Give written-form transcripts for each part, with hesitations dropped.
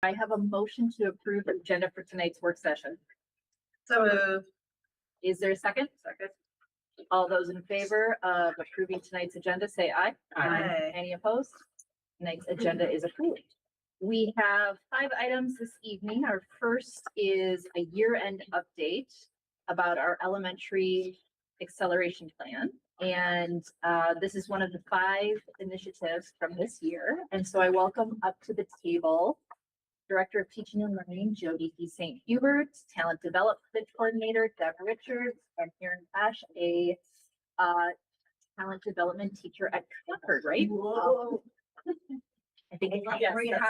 I have a motion to approve the agenda for tonight's work session. So moved. Is there a second? Second. All those in favor of approving tonight's agenda, say aye. Aye. Any opposed? Tonight's agenda is approved. We have 5 items this evening. Our first is a year-end update about our elementary acceleration plan. And this is one of the 5 initiatives from this year. And so I welcome up to the table Director of Teaching and Learning, Jody D. St. Hubert, Talent Development Coordinator, Deb Richards, and Karen Ash, a talent development teacher at Concord, right? Whoa. I think it's Yes, yes. You're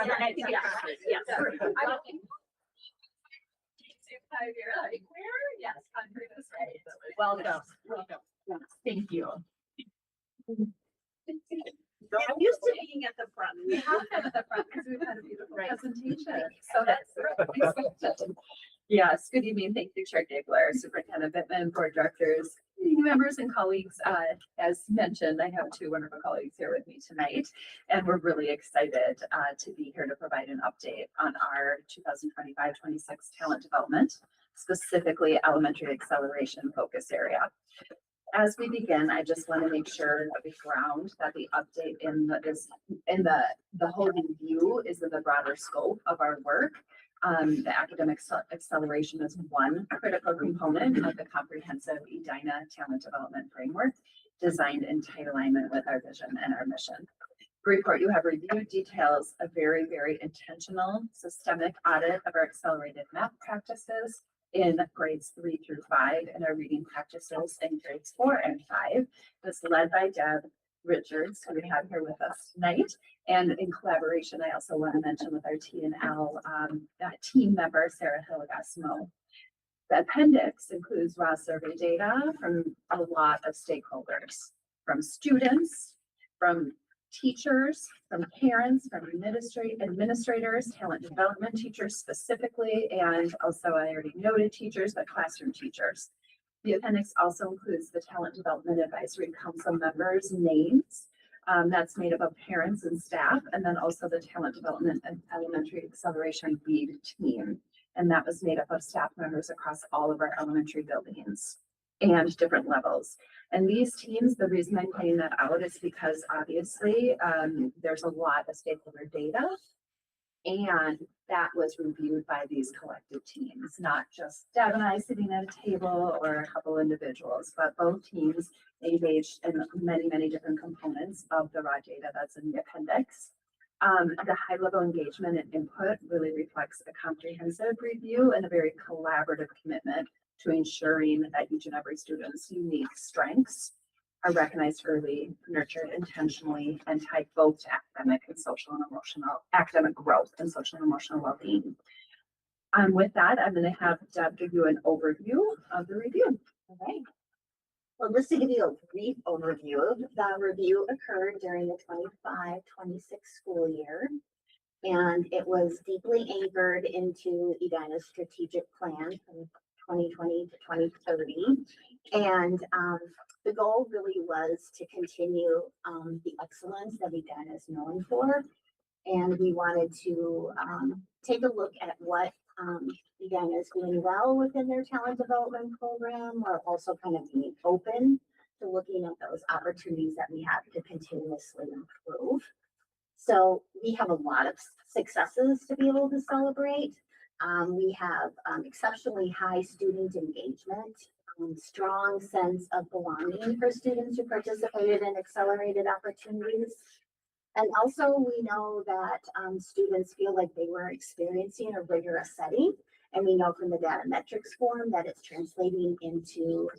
like, where? Yes, Concord is right. Welcome. Welcome. Yes, thank you. I'm used to being at the front. We have been at the front because we've had a beautiful Right. presentation. So that's yes. Good evening. Thank you, Chair Gabler, Superintendent Bittman, board directors, community members, and colleagues. As mentioned, I have 2 wonderful colleagues here with me tonight, and we're really excited to be here to provide an update on our 2025-26 talent development, specifically elementary acceleration focus area. As we begin, I just want to make sure that we ground that the update in the whole review is in the broader scope of our work. The academic acceleration is one critical component of the comprehensive Edina talent development framework designed in tight alignment with our vision and our mission. The report you have reviewed details a very, very intentional systemic audit of our accelerated math practices in grades 3 through 5 and our reading practices in grades 4 and 5. This led by Deb Richards, who we have here with us tonight. And in collaboration, I also want to mention with our T&L team member, Sarah Hilligasmo. The appendix includes raw survey data from a lot of stakeholders, from students, from teachers, from parents, from administrators, talent development teachers specifically, and also I already noted teachers, but classroom teachers. The appendix also includes the Talent Development Advisory Council members' names. That's made up of parents and staff, and then also the Talent Development and Elementary Acceleration Lead team. And that was made up of staff members across all of our elementary buildings and different levels. And these teams, the reason I'm pointing that out is because obviously there's a lot of stakeholder data, and that was reviewed by these collective teams, not just Deb and I sitting at a table or a couple individuals, but both teams engaged in many, many different components of the raw data that's in the appendix. The high level engagement and input really reflects a comprehensive review and a very collaborative commitment to ensuring that each and every student's unique strengths are recognized early, nurtured intentionally, and tied both to academic growth and social and emotional well-being. With that, I'm going to have Deb give you an overview of the review. All right. Well, just to give you a brief overview, the review occurred during the 25-26 school year, and it was deeply anchored into Edina's strategic plan from 2020 to 2030. And the goal really was to continue the excellence that Edina is known for. And we wanted to take a look at what Edina is doing well within their talent development program, while also kind of being open to looking at those opportunities that we have to continuously improve. So we have a lot of successes to be able to celebrate. We have exceptionally high student engagement, strong sense of belonging for students who participated in accelerated opportunities. And also we know that students feel like they were experiencing a rigorous setting. And we know from the data metrics form that it's translating into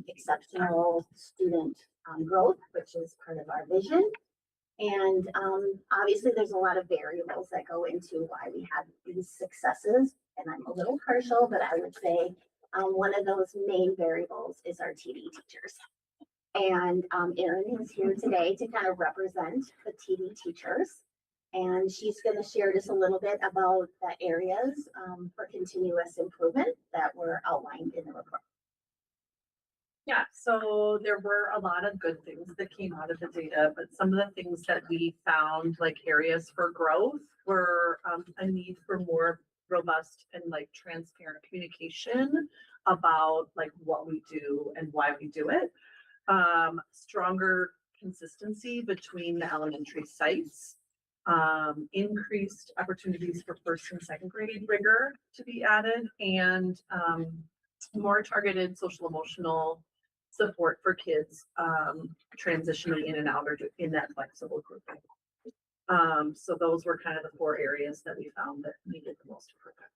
exceptional student growth, which is part of our vision. And obviously there's a lot of variables that go into why we have these successes. And I'm a little partial, but I would say one of those main variables is our TD teachers. And Erin is here today to kind of represent the TD teachers. And she's going to share just a little bit about the areas for continuous improvement that were outlined in the report. Yeah, so there were a lot of good things that came out of the data, but some of the things that we found like areas for growth were a need for more robust and like transparent communication about like what we do and why we do it. Stronger consistency between the elementary sites. Increased opportunities for first and second grade rigor to be added, and more targeted social emotional support for kids transitioning in and out or in that flexible grouping. So those were kind of the 4 areas that we found that needed the most improvement.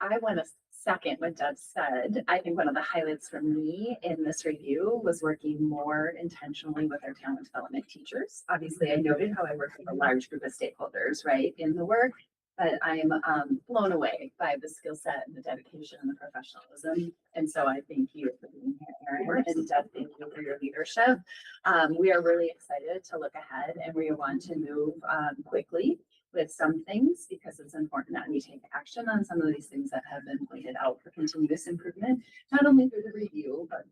I want to second what Deb said. I think one of the highlights for me in this review was working more intentionally with our talent development teachers. Obviously, I noted how I work with a large group of stakeholders, right, in the work, but I'm blown away by the skill set and the dedication and the professionalism. And so I thank you for being here, Erin, and Deb, thank you for your leadership. We are really excited to look ahead, and we want to move quickly with some things because it's important that we take action on some of these things that have been pointed out for continuous improvement, not only through the review, but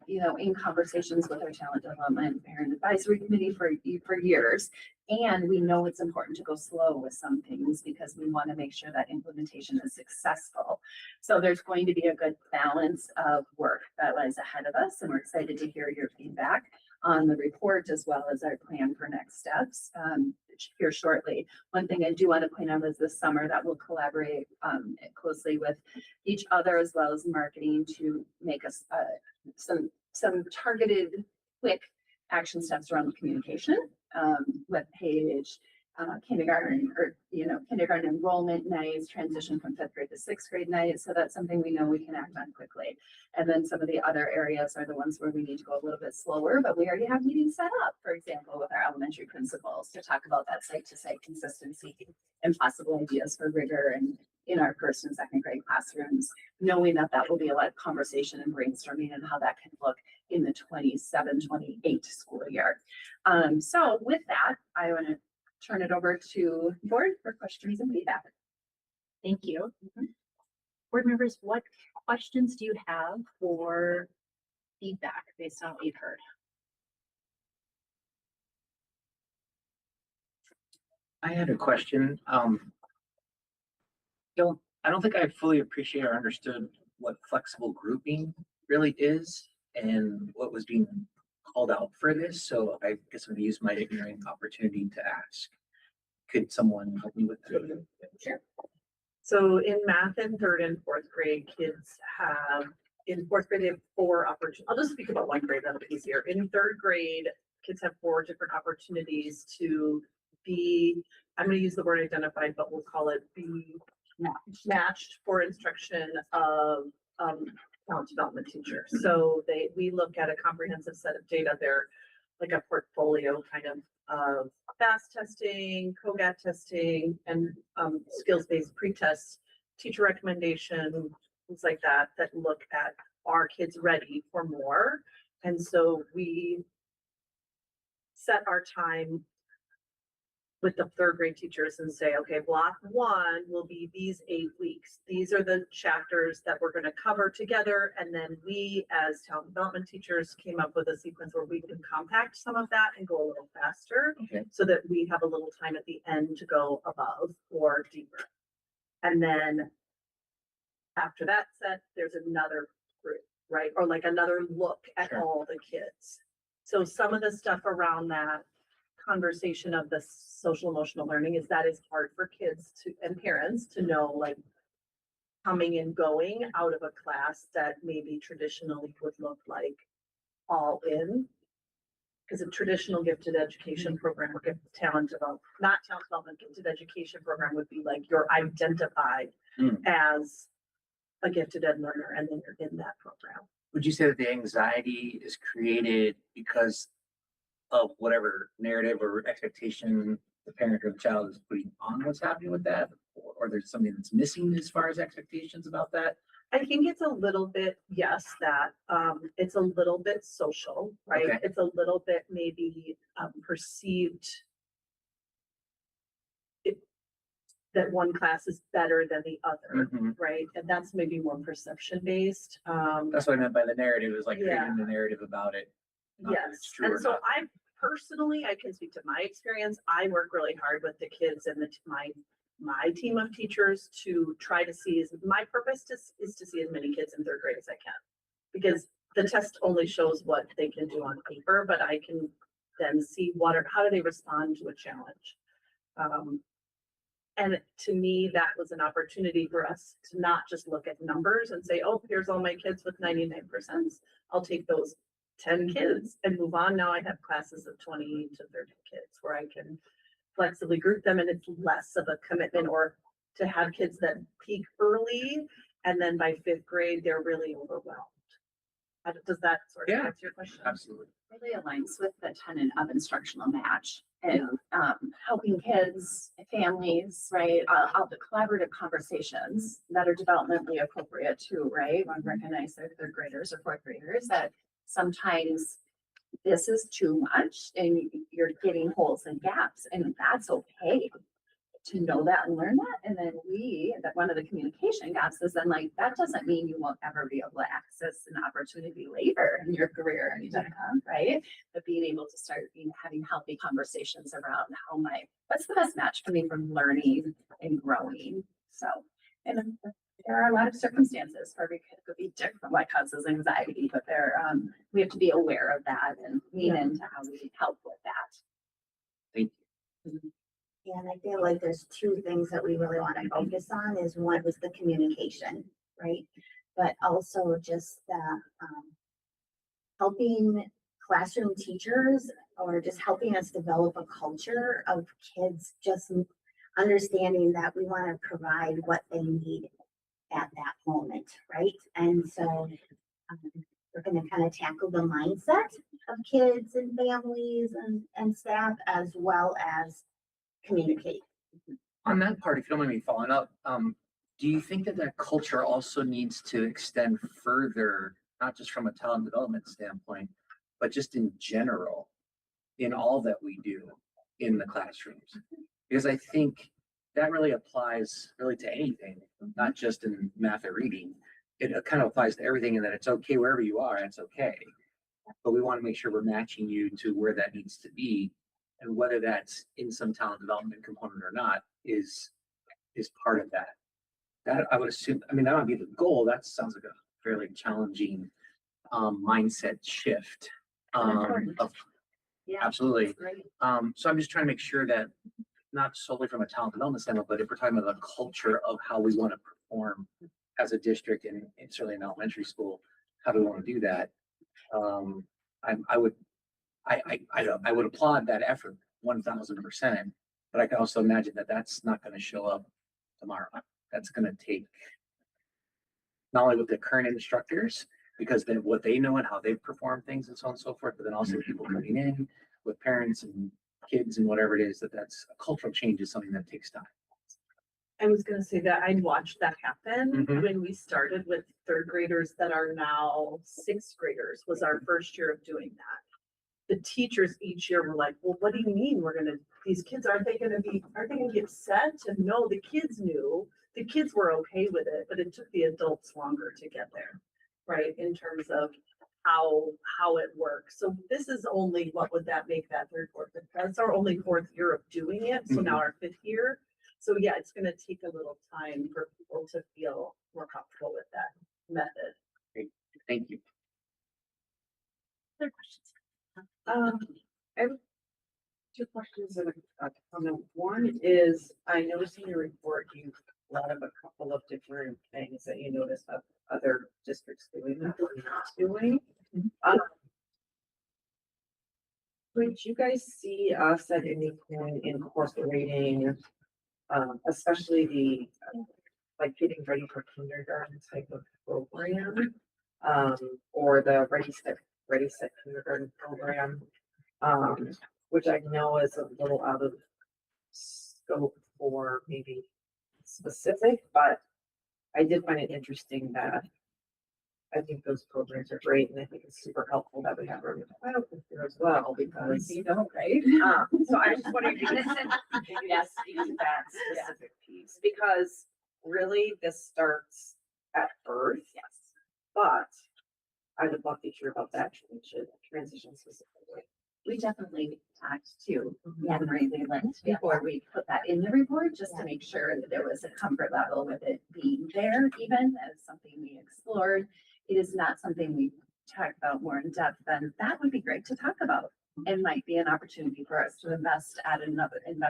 in conversations with our talent development and parent advisory committee for years. And we know it's important to go slow with some things because we want to make sure that implementation is successful. So there's going to be a good balance of work that lies ahead of us, and we're excited to hear your feedback on the report as well as our plan for next steps here shortly. One thing I do want to point out is this summer that we'll collaborate closely with each other as well as marketing to make us some targeted, quick action steps around communication with Paige, kindergarten enrollment nights, transition from 5th grade to 6th grade nights. So that's something we know we can act on quickly. And then some of the other areas are the ones where we need to go a little bit slower, but we already have meetings set up, for example, with our elementary principals to talk about that site to site consistency and possible ideas for rigor and in our first and second grade classrooms, knowing that that will be a lot of conversation and brainstorming and how that can look in the 27-28 school year. So with that, I want to turn it over to the board for questions and feedback. Thank you. Board members, what questions do you have for feedback based on what you've heard? I had a question. I don't think I fully appreciate or understood what flexible grouping really is and what was being called out for this. So I guess I'm gonna use my ignorant opportunity to ask. Could someone help me with that? Sure. So in math in 3rd and 4th grade, kids have, in 4th grade, they have 4 opportunities. I'll just speak about 1 grade, that'll be easier. In 3rd grade, kids have 4 different opportunities to be, I'm going to use the word identified, but we'll call it be matched for instruction of talent development teachers. So we look at a comprehensive set of data there, like a portfolio kind of FAST testing, COGAT testing, and skills-based pre-tests, teacher recommendation, things like that, that look at are kids ready for more. And so we set our time with the 3rd grade teachers and say, okay, block 1 will be these 8 weeks. These are the chapters that we're going to cover together. And then we, as talent development teachers, came up with a sequence where we can compact some of that and go a little faster, Okay. so that we have a little time at the end to go above or deeper. And then after that set, there's another group, right? Or like another look at Sure. all the kids. So some of the stuff around that conversation of the social emotional learning is hard for kids to and parents to know, like coming and going out of a class that maybe traditionally would look like all in. Because a traditional gifted education program or gifted talent development, not talent development, gifted education program would be like you're identified as a gifted ed learner and then you're in that program. Would you say that the anxiety is created because of whatever narrative or expectation the parent or the child is putting on what's happening with that? Or there's something that's missing as far as expectations about that? I think it's a little bit, yes, that it's a little bit social, right? Okay. It's a little bit maybe perceived that one class is better than the other, right? And that's maybe more perception based. That's what I meant by the narrative, is like Yeah. creating the narrative about it. Not that it's Yes, true or and so not. personally, I can speak to my experience. I work really hard with the kids and my team of teachers to try to see, my purpose is to see as many kids in third grade as I can. Because the test only shows what they can do on paper, but I can then see how do they respond to a challenge. And to me, that was an opportunity for us to not just look at numbers and say, oh, here's all my kids with 99%. I'll take those 10 kids and move on. Now I have classes of 20 to 30 kids where I can flexibly group them, and it's less of a commitment, or to have kids that peak early and then by fifth grade, they're really overwhelmed. Does that sort of Yeah. answer your question? Absolutely. Really aligns with the tenet of instructional match and helping kids, families, right? All the collaborative conversations that are developmentally appropriate too, right? When recognize they're third graders or fourth graders, that sometimes this is too much and you're getting holes and gaps, and that's okay to know that and learn that. And then that one of the communication gaps is then like, that doesn't mean you won't ever be able to access an opportunity later in your career anytime, right? But being able to start having healthy conversations around what's the best match for me from learning and growing. So, and there are a lot of circumstances where it could be different what causes anxiety, but we have to be aware of that and lean into how we help with that. Thank you. And I feel like there's two things that we really want to focus on. Is one was the communication, right? But also just the helping classroom teachers, or just helping us develop a culture of kids just understanding that we want to provide what they need at that moment, right? And so we're going to kind of tackle the mindset of kids and families and staff, as well as communicate. On that part, if you don't mind me following up, do you think that culture also needs to extend further, not just from a talent development standpoint, but just in general, in all that we do in the classrooms? Because I think that really applies to anything, not just in math or reading. It kind of applies to everything, in that it's okay wherever you are, it's okay. But we want to make sure we're matching you to where that needs to be. And whether that's in some talent development component or not is part of that. That I would assume, that might be the goal. That sounds like a fairly challenging mindset shift. Absolutely. So I'm just trying to make sure that, not solely from a talent development standpoint, but if we're talking about the culture of how we want to perform as a district, and certainly in elementary school, how do we want to do that? I would applaud that effort 1000%, but I can also imagine that that's not going to show up tomorrow. That's going to take not only with the current instructors, because then what they know and how they perform things and so on and so forth, but then also people coming in with parents and kids and whatever it is, that's a cultural change is something that takes time. I was gonna say that I watched that happen Mhm. when we started with third graders that are now sixth graders, was our first year of doing that. The teachers each year were like, well, what do you mean these kids, aren't they gonna get upset? And no, the kids knew, the kids were okay with it, but it took the adults longer to get there, right? In terms of how it works. So this is only, what would that make that third, fourth? That's our only fourth year of doing it. So now our fifth year. So yeah, it's gonna take a little time for people to feel more comfortable with that method. Great. Thank you. Other questions? I have two questions and a comment. One is, I noticed in your report, you brought up a couple of different things that you noticed of other districts doing that we're not doing. Would you guys see us at any point incorporating, especially the, like getting ready for kindergarten type of program, or the Ready Set Kindergarten program, which I know is a little out of scope for maybe specific, but I did find it interesting that I think those programs are great, and I think it's super helpful that we have our childhood here as well, because You know, right? so I just wondering if you could Yes. speak to that specific piece, because really this starts at birth. Yes. But I would love to hear about that transition specifically. we definitely talked to Henry Leland before we put that in the report, just to make sure that there was a comfort level with it being there, even as something we explored. It is not something we talk about more in depth, then that would be great to talk about. And might be an opportunity for us to investigate at another time.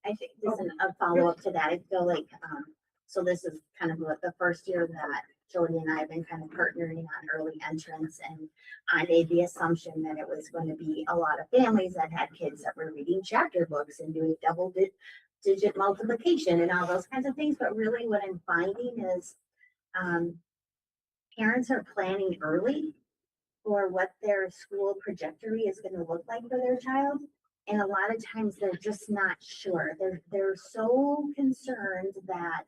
I think this is a follow-up to that. I feel like, so this is kind of the first year that Jody and I have been kind of partnering on early entrance, and I made the assumption that it was going to be a lot of families that had kids that were reading chapter books and doing digit multiplication and all those kinds of things. But really what I'm finding is, parents are planning early for what their school trajectory is going to look like for their child. And a lot of times they're just not sure. They're so concerned that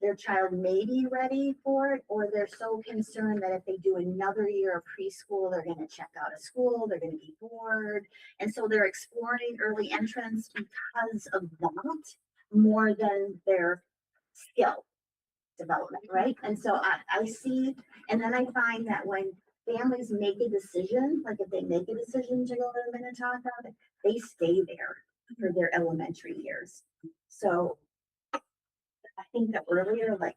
their child may be ready for it, or they're so concerned that if they do another year of preschool, they're going to check out of school, they're going to be bored. And so they're exploring early entrance because of that more than their skill development, right? And so I see, and then I find that when families make a decision, like if they make a decision to go to Minnetonka, they stay there for their elementary years. So I think that earlier, like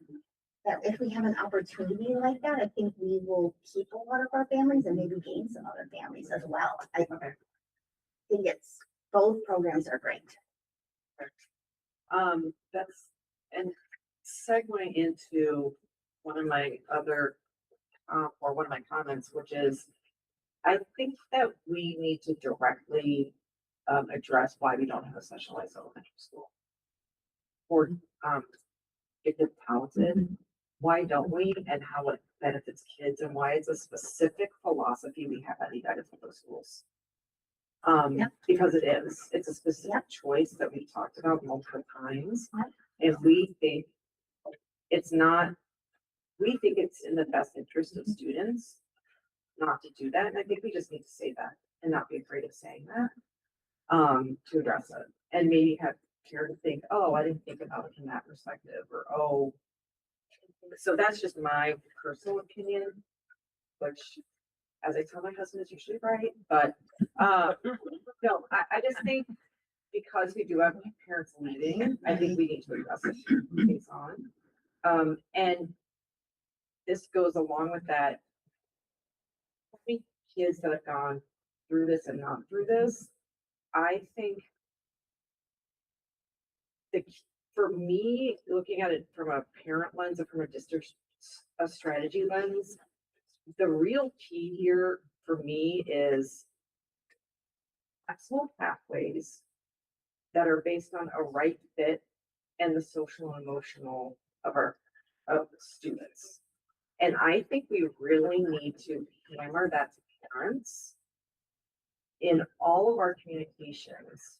that if we have an opportunity like that, I think we will keep a lot of our families and maybe gain some other families as well. I think it's, both programs are great. That's, and segueing into one of my other, or one of my comments, which is, I think that we need to directly address why we don't have a specialized elementary school. Or gifted, talented, why don't we, and how it benefits kids, and why it's a specific philosophy we have at Edina Public Schools. Because it's a specific choice that we've talked about multiple times, and we think it's not, we think it's in the best interest of students not to do that, and I think we just need to say that and not be afraid of saying that, to address it, and maybe have care to think, oh, I didn't think about it from that perspective, or oh, so that's just my personal opinion, which, as I tell my husband, is usually right, but no, I just think because we do have parents leaving, I think we need to address it things on. And this goes along with that. I think kids that have gone through this and not through this, I think for me, looking at it from a parent lens and from a district, a strategy lens, the real key here for me is flexible pathways that are based on a right fit and the social and emotional of the students. And I think we really need to hammer that to parents in all of our communications.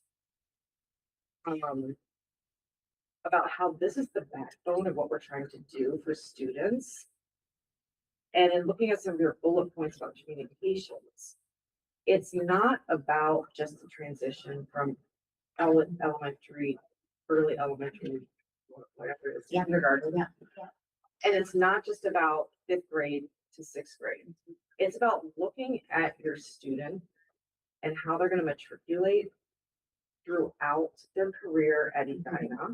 About how this is the backbone of what we're trying to do for students. And in looking at some of your bullet points about communications, it's not about just the transition from elementary, early elementary, whatever it is, kindergarten. And it's not just about 5th grade to 6th grade. It's about looking at your student and how they're going to matriculate throughout their career at Edina,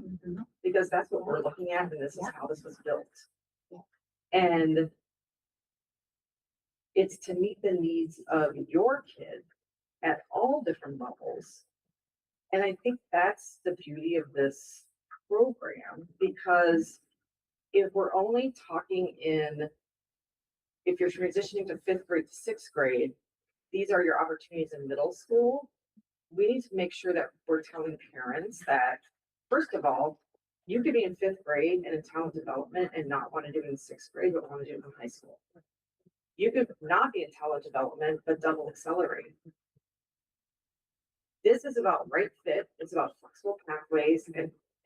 because that's what we're looking at, and this is how this was built. And it's to meet the needs of your kid at all different levels. And I think that's the beauty of this program, because if we're only talking if you're transitioning to 5th grade to 6th grade, these are your opportunities in middle school. We need to make sure that we're telling parents that, first of all, you could be in 5th grade and in talent development and not want to do it in 6th grade, but want to do it in high school. You could not be in talent development, but double accelerate. This is about right fit. It's about flexible pathways,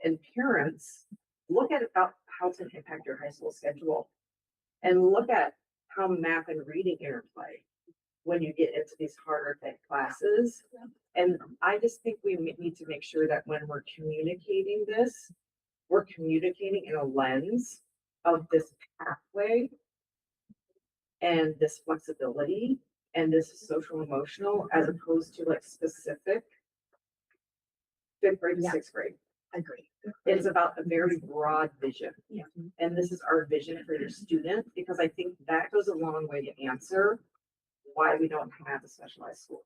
and parents look at about how to impact your high school schedule, and look at how math and reading interplay when you get into these harder fit classes. And I just think we need to make sure that when we're communicating this, we're communicating in a lens of this pathway and this flexibility and this social emotional as opposed to like specific fifth grade to Yeah. sixth grade. Agree. It is about a very broad vision. Yeah. And this is our vision for your student, because I think that goes a long way to answer why we don't have a specialized school.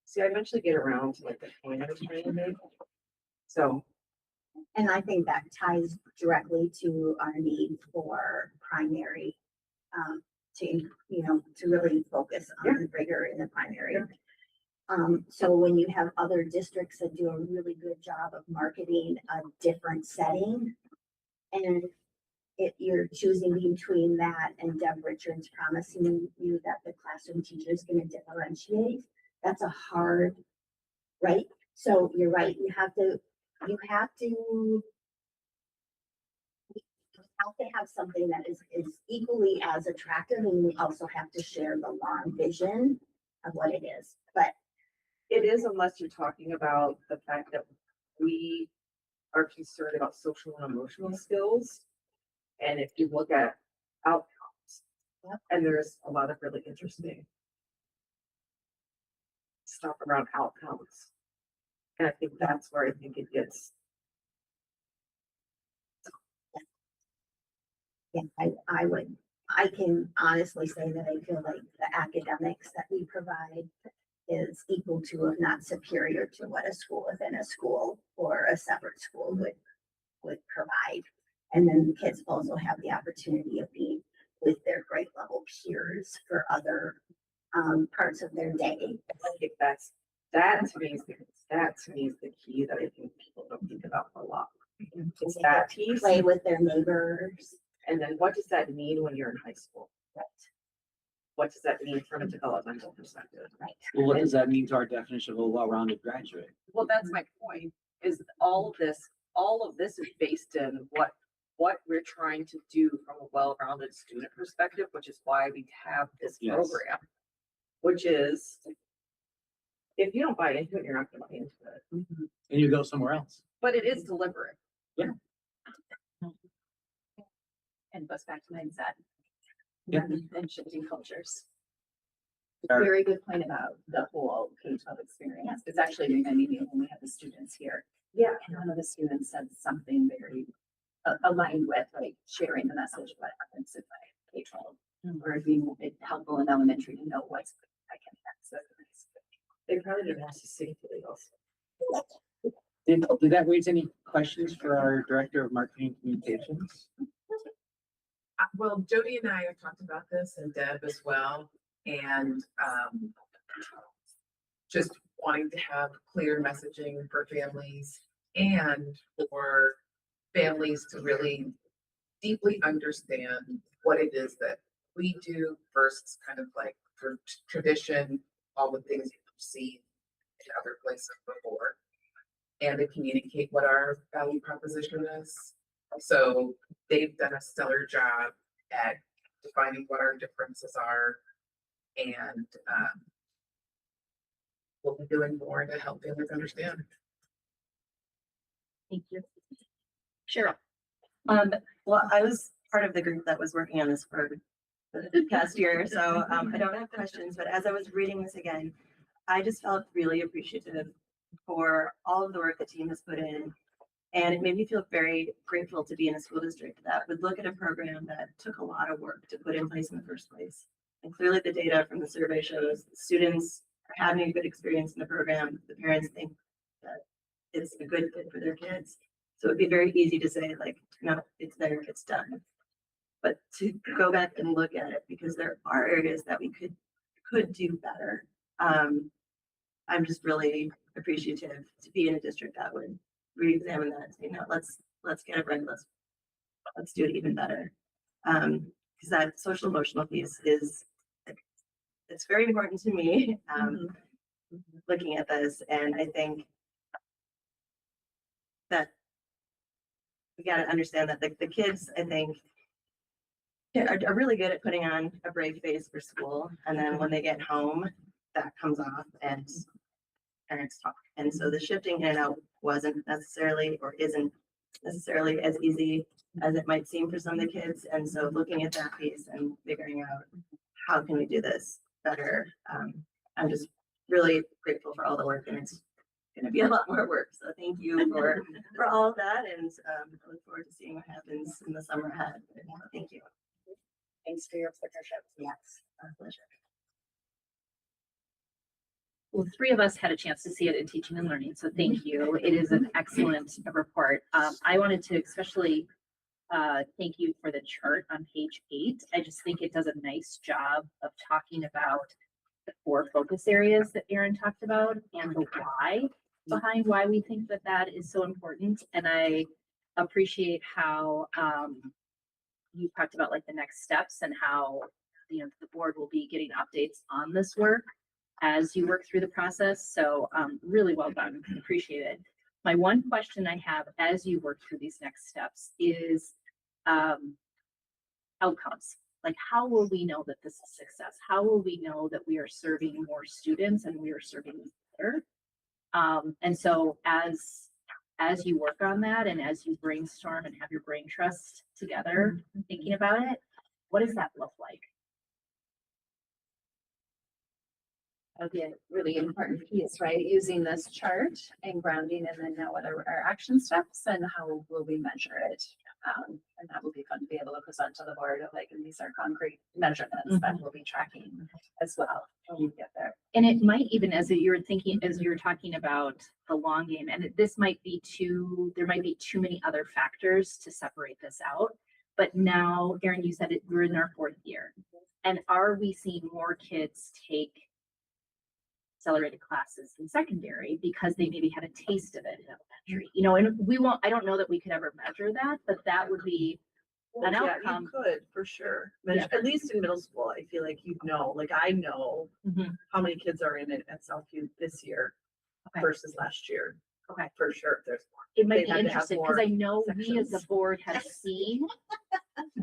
See, I eventually get around to like the point I was trying to make. So, And I think that ties directly to our need for primary, to, to really focus on the rigor in the primary. So when you have other districts that do a really good job of marketing a different setting, and you're choosing between that and Deb Richards promising you that the classroom teacher is going to differentiate, that's a hard, right? So you're right, you have to have something that is equally as attractive, and we also have to share the long vision of what it is. But it is, unless you're talking about the fact that we are concerned about social and emotional skills. And if you look at outcomes, and there's a lot of really interesting stuff around outcomes. And I think that's where I think it gets. yeah, I can honestly say that I feel like the academics that we provide is equal to, if not superior to, what a school within a school or a separate school would provide. And then the kids also have the opportunity of being with their grade level peers for other parts of their day. I think that to me is the key that I think people don't think about a lot. It's that piece. Play with their neighbors. And then what does that mean when you're in high school? Right. What does that mean from a developmental perspective? Right. Well, what does that mean to our definition of a well-rounded graduate? Well, that's my point, is all of this is based in what we're trying to do from a well-rounded student perspective, which is why we have this Yes. program. Which is, if you don't buy into it, you're not gonna buy into it. And you go somewhere else. But it is deliberate. And it goes back to mindset. Yeah. And shifting cultures. Sure. Very good point about the whole K-12 experience. It's actually reminding me when we had the students here. Yeah. And one of the students said something very aligned with like sharing the message of what happens in like K-12. Or being helpful in elementary to know what's I can access. They probably didn't have to sing to the also. Did that raise any questions for our Director of Marketing and Communications? Well, Jody and I have talked about this, and Deb as well, and just wanting to have clear messaging for families and for families to really deeply understand what it is that we do versus kind of like tradition, all the things you've seen in other places before, and to communicate what our value proposition is. So they've done a stellar job at defining what our differences are, and we'll be doing more to help families understand. Thank you. Cheryl. Well, I was part of the group that was working on this for the past year, so I don't have questions, but as I was reading this again, I just felt really appreciative for all of the work the team has put in. And it made me feel very grateful to be in a school district that would look at a program that took a lot of work to put in place in the first place. And clearly the data from the survey shows students are having a good experience in the program. The parents think that it's a good fit for their kids. So it'd be very easy to say like, no, it's there, it's done. But to go back and look at it, because there are areas that we could do better. I'm just really appreciative to be in a district that would re-examine that and say, no, let's get it right. Let's do it even better. Because that social emotional piece it's very important to me, looking at this. And I think that we got to understand that the kids, I think, are really good at putting on a brave face for school. And then when they get home, that comes off and it's tough. And so the shifting in and out wasn't necessarily or isn't necessarily as easy as it might seem for some of the kids. And so looking at that piece and figuring out how can we do this better? I'm just really grateful for all the work, and it's gonna be a lot more work. So thank you for all of that, and I look forward to seeing what happens in the summer ahead. Thank you. Thanks for your partnership. Yes, our pleasure. Well, three of us had a chance to see it in teaching and learning, so thank you. It is an excellent report. I wanted to especially thank you for the chart on page 8. I just think it does a nice job of talking about the 4 focus areas that Erin talked about and the why behind why we think that that is so important. And I appreciate how you talked about like the next steps and how, you know, the board will be getting updates on this work as you work through the process. So really well done. Appreciate it. My one question I have as you work through these next steps is outcomes. Like, how will we know that this is success? How will we know that we are serving more students and we are serving them better? And so as you work on that and as you brainstorm and have your brain trust together, thinking about it, what does that look like? That'll be a really important piece, right? Using this chart and grounding, and then now what are our action steps and how will we measure it? And that will be fun to be able to present to the board of like, and these are concrete measurements that we'll be tracking as well when we get there. And it might even, as you're thinking, as you're talking about the long game, and this might be there might be too many other factors to separate this out. But now, Erin, you said we're in our 4th year. And are we seeing more kids take accelerated classes in secondary because they maybe had a taste of it in elementary? You know, and we won't, I don't know that we could ever measure that, but that would be an Yeah, outcome. you could, for sure. Yeah. At least in middle school, I feel like you'd know, like I know Mhm. how many kids are in it at Southview this year Okay. versus last year. Okay. For sure, there's more. It might They've be had to have interesting because more I know we as a sections. board have seen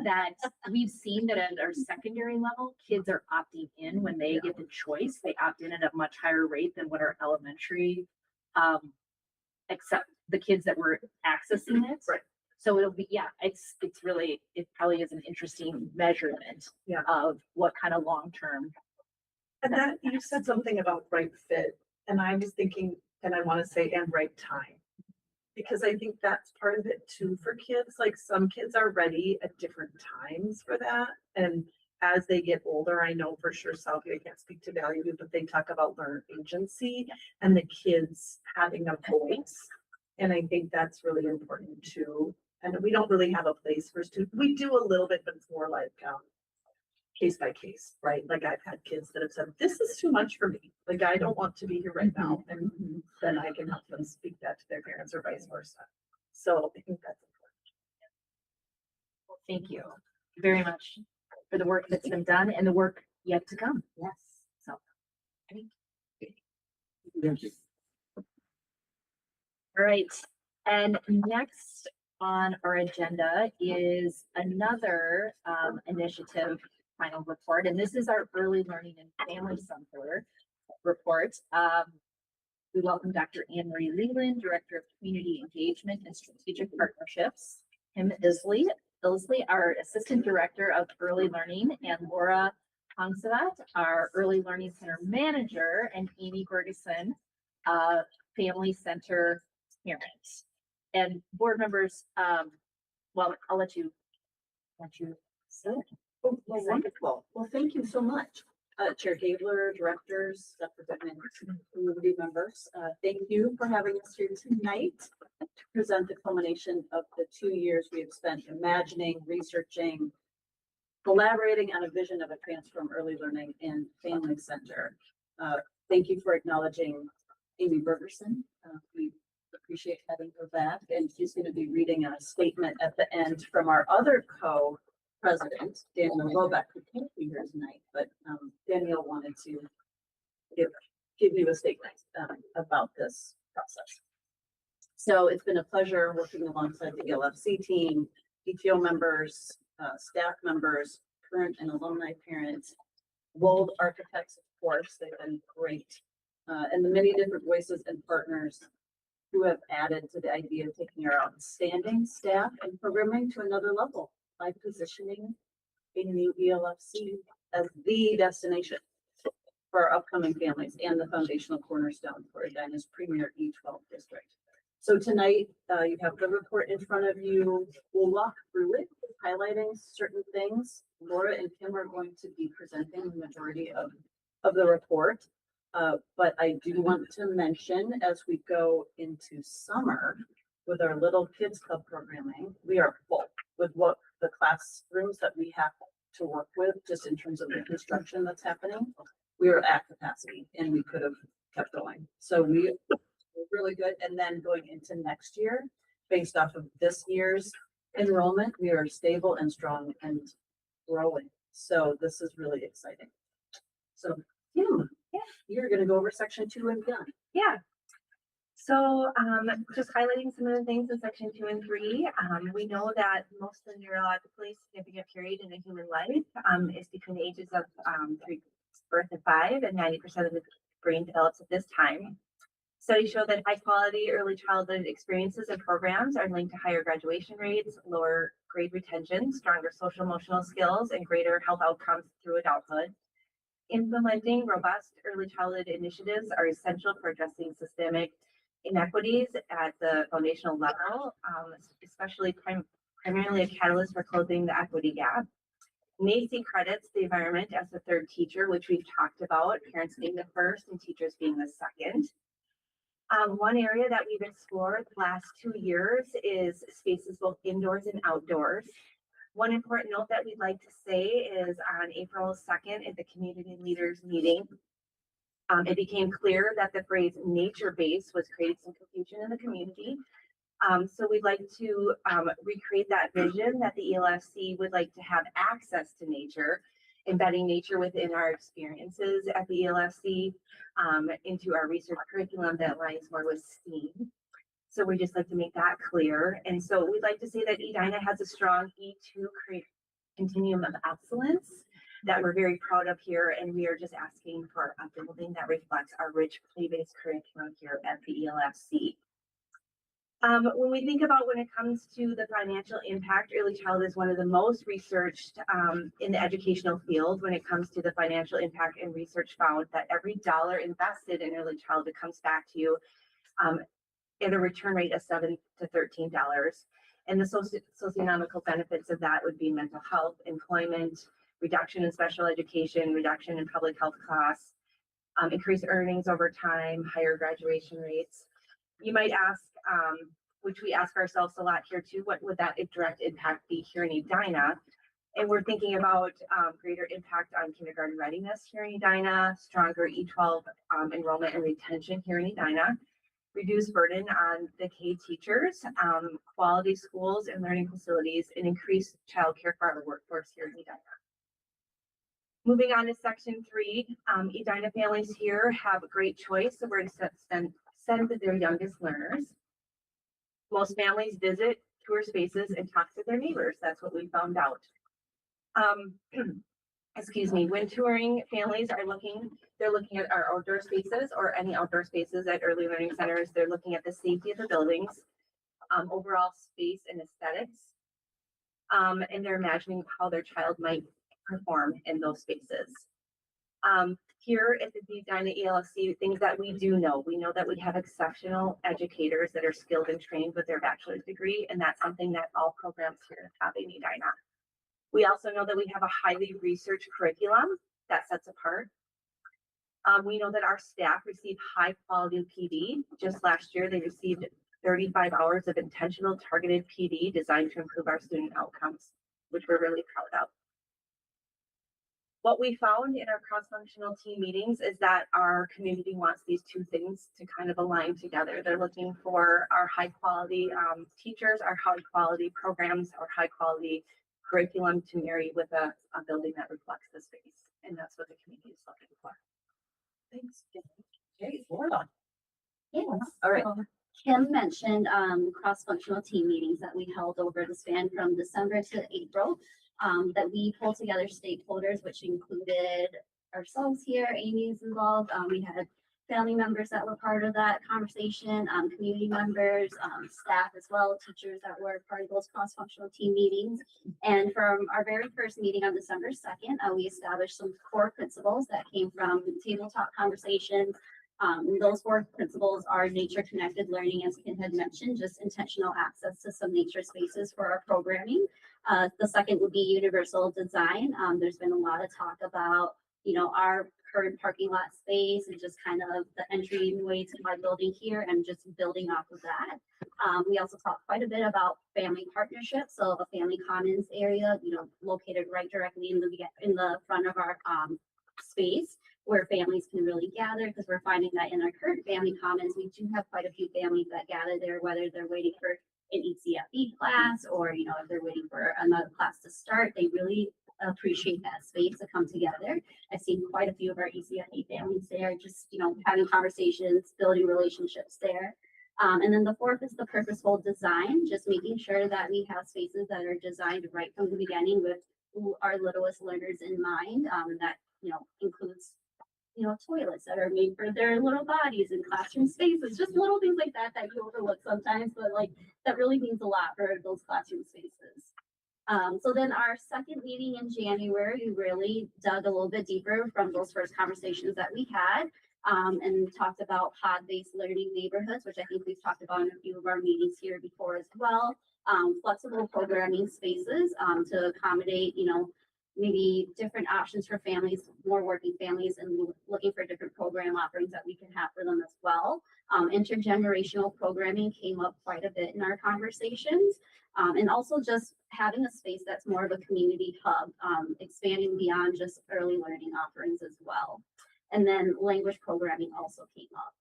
that at our secondary level, kids are opting in when they get the choice. They opt in at a much higher rate than what our elementary, except the kids that were accessing it. Right. So it'll be, yeah, it's really, it probably is an interesting measurement Yeah. of what kind of long-term. And that, you said something about right fit, and I was thinking, and I want to say, and right time. Because I think that's part of it too for kids. Like some kids are ready at different times for that. And as they get older, I know for sure Southview, I can't speak to Valley View, but they talk about learner agency and the kids having a voice. And I think that's really important too. And we don't really have a place for students. We do a little bit, but it's more like case by case, right? Like I've had kids that have said, this is too much for me. Like I don't want to be here right now. And then I can help them speak that to their parents or vice versa. So I think that's important. Well, thank you very much for the work that's been done and the work yet to come. Yes. So. Thank you. All right, and next on our agenda is another initiative final report, and this is our Early Learning and Family Center report. We welcome Dr. Anne Marie Leland, Director of Community Engagement and Strategic Partnerships, Kim Isley, our Assistant Director of Early Learning, and Laura Hongsavat, our Early Learning Center Manager, and Amy Bergeson, Family Center parent. And board members, well, I'll let you say it. Oh, well, wonderful. Well, thank you so much. Chair Gabler, directors, Dr. Goodman, community members, thank you for having us here tonight to present the culmination of the 2 years we have spent imagining, researching, collaborating on a vision of a transform early learning and family center. Thank you for acknowledging Amy Bergerson. We appreciate having her back, and she's going to be reading a statement at the end from our other co-president, Daniel Robeck, who can't be here tonight, but Daniel wanted to give you a statement about this process. So it's been a pleasure working alongside the ELFC team, PTO members, staff members, current and alumni parents, Wold architects, of course, they've been great, and the many different voices and partners who have added to the idea of taking our outstanding staff and programming to another level by positioning a new ELFC as the destination for our upcoming families and the foundational cornerstone for Edina's premier E12 district. So tonight, you have the report in front of you. We'll walk through it, highlighting certain things. Laura and Kim are going to be presenting the majority of the report. But I do want to mention, as we go into summer with our Little Kids Club programming, we are full with what the classrooms that we have to work with, just in terms of the construction that's happening. We are at capacity and we could have kept going. So we're really good. And then going into next year, based off of this year's enrollment, we are stable and strong and growing. So this is really exciting. So Kim, you're gonna go over section 2 and beyond. Yeah. So, just highlighting some of the things in section 2 and 3, we know that most of the neurologically significant period in a human life, is between the ages of, birth and 5, and 90% of the brain develops at this time. Studies show that high quality early childhood experiences and programs are linked to higher graduation rates, lower grade retention, stronger social emotional skills, and greater health outcomes through adulthood. Implementing robust early childhood initiatives are essential for addressing systemic inequities at the foundational level, especially primarily a catalyst for closing the equity gap. NACE credits the environment as the third teacher, which we've talked about, parents being the first and teachers being the second. One area that we've explored the last 2 years is spaces both indoors and outdoors. One important note that we'd like to say is on April 2nd at the community leaders meeting, it became clear that the phrase nature-based was creating some confusion in the community. So we'd like to recreate that vision that the ELFC would like to have access to nature, embedding nature within our experiences at the ELFC into our research curriculum that aligns more with STEAM. So we just like to make that clear. And so we'd like to say that Edina has a strong E2 continuum of excellence that we're very proud of here. And we are just asking for a building that reflects our rich play-based curriculum here at the ELFC. When we think about when it comes to the financial impact, early childhood is one of the most researched in the educational field when it comes to the financial impact, and research found that every dollar invested in early childhood comes back to you at a return rate of $7 to $13. And the socioeconomic benefits of that would be mental health, employment, reduction in special education, reduction in public health costs, increased earnings over time, higher graduation rates. You might ask, which we ask ourselves a lot here too, what would that direct impact be here in Edina? And we're thinking about greater impact on kindergarten readiness here in Edina, stronger E12 enrollment and retention here in Edina, reduced burden on the K teachers, quality schools and learning facilities, and increased childcare for our workforce here in Edina. Moving on to section 3, Edina families here have a great choice of where to send their youngest learners. Most families visit tour spaces and talk to their neighbors. That's what we found out. Excuse me, when touring, families are they're looking at our outdoor spaces or any outdoor spaces at early learning centers. They're looking at the safety of the buildings, overall space and aesthetics. And they're imagining how their child might perform in those spaces. Here at the Edina ELFC, things that we do know. We know that we have exceptional educators that are skilled and trained with their bachelor's degree, and that's something that all programs here have in Edina. We also know that we have a highly researched curriculum that sets apart. We know that our staff receive high quality PD. Just last year, they received 35 hours of intentional targeted PD designed to improve our student outcomes, which we're really proud of. What we found in our cross-functional team meetings is that our community wants these two things to kind of align together. They're looking for our high quality teachers, our high quality programs, our high quality curriculum to marry with a building that reflects the space. And that's what the community is looking for. Thanks. Okay, Laura. Yes. All right. Kim mentioned cross-functional team meetings that we held over the span from December to April, that we pulled together stakeholders, which included ourselves here, Amy is involved. We had family members that were part of that conversation, community members, staff as well, teachers that were part of those cross-functional team meetings. And from our very first meeting on December 2nd, we established some core principles that came from tabletop conversations. Those four principles are nature-connected learning, as Ken had mentioned, just intentional access to some nature spaces for our programming. The second would be universal design. There's been a lot of talk about, our current parking lot space and just kind of the entryway to my building here and just building off of that. We also talked quite a bit about family partnerships. So a family commons area, located right directly in the front of our space where families can really gather, because we're finding that in our current family commons, we do have quite a few families that gather there, whether they're waiting for an ECFE class or, if they're waiting for another class to start, they really appreciate that space to come together. I've seen quite a few of our ECFE families there, just, having conversations, building relationships there. And then the fourth is the purposeful design, just making sure that we have spaces that are designed right from the beginning with our littlest learners in mind. That, includes, toilets that are made for their little bodies and classroom spaces, just little things like that that you overlook sometimes, but that really means a lot for those classroom spaces. So then our second meeting in January, we really dug a little bit deeper from those first conversations that we had, and talked about pod-based learning neighborhoods, which I think we've talked about in a few of our meetings here before as well. Flexible programming spaces to accommodate, maybe different options for families, more working families, and looking for different program offerings that we can have for them as well. Intergenerational programming came up quite a bit in our conversations. And also just having a space that's more of a community hub, expanding beyond just early learning offerings as well. And then language programming also came up.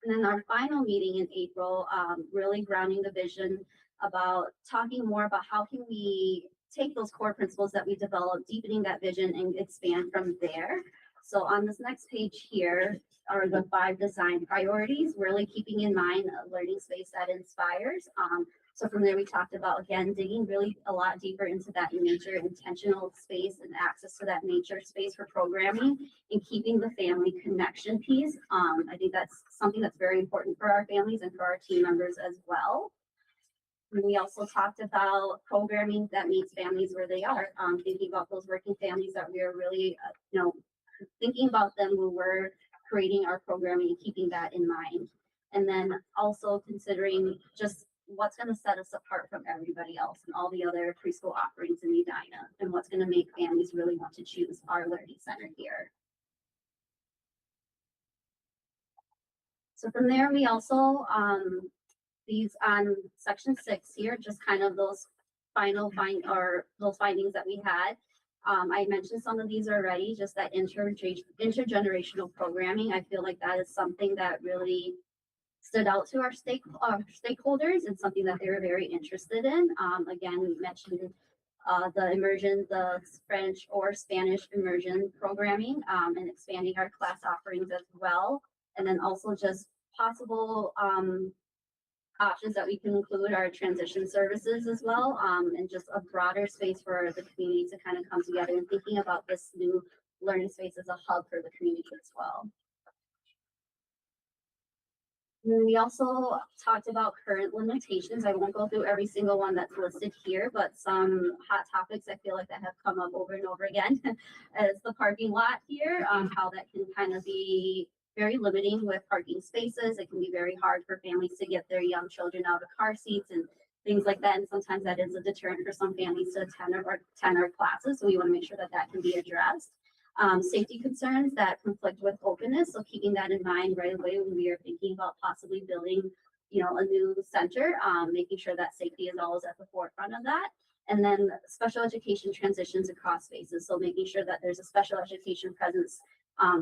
And then our final meeting in April, really grounding the vision about talking more about how can we take those core principles that we developed, deepening that vision and expand from there. So on this next page here are the 5 design priorities, really keeping in mind a learning space that inspires. So from there, we talked about, again, digging really a lot deeper into that nature intentional space and access to that nature space for programming and keeping the family connection piece. I think that's something that's very important for our families and for our team members as well. And we also talked about programming that meets families where they are, thinking about those working families that we are really, thinking about them when we're creating our programming and keeping that in mind. And then also considering just what's going to set us apart from everybody else and all the other preschool offerings in Edina, and what's going to make families really want to choose our learning center here. So from there, we also, these on section 6 here, just kind of those those findings that we had. I mentioned some of these already, just that intergenerational programming. I feel like that is something that really stood out to our stakeholders and something that they were very interested in. Again, we mentioned the immersion, the French or Spanish immersion programming, and expanding our class offerings as well. And then also just possible options that we can include our transition services as well, and just a broader space for the community to kind of come together and thinking about this new learning space as a hub for the community as well. And then we also talked about current limitations. I won't go through every single one that's listed here, but some hot topics I feel like that have come up over and over again is the parking lot here, how that can kind of be very limiting with parking spaces. It can be very hard for families to get their young children out of car seats and things like that. And sometimes that is a deterrent for some families to attend our classes. So we want to make sure that that can be addressed. Safety concerns that conflict with openness. So keeping that in mind right away when we are thinking about possibly building, a new center, making sure that safety is always at the forefront of that. And then special education transitions across spaces. So making sure that there's a special education presence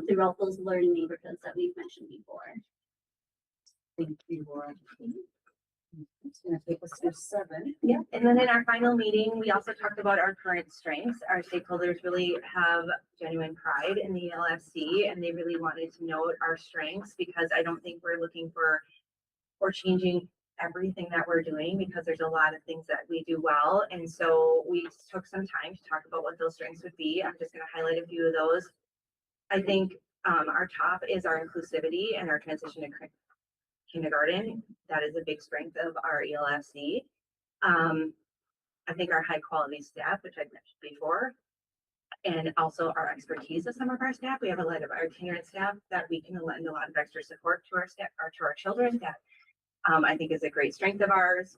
throughout those learning neighborhoods that we've mentioned before. Thank you, Laura. It's gonna take us to 7. Yeah, and then in our final meeting, we also talked about our current strengths. Our stakeholders really have genuine pride in the LFC, and they really wanted to note our strengths, because I don't think we're looking for changing everything that we're doing, because there's a lot of things that we do well. And so we took some time to talk about what those strengths would be. I'm just going to highlight a few of those. I think Our top is our inclusivity and our transition to kindergarten. That is a big strength of our ELFC. I think our high quality staff, which I've mentioned before, and also our expertise of some of our staff. We have a lot of our tenured staff that we can lend a lot of extra support to our staff or to our children that I think is a great strength of ours.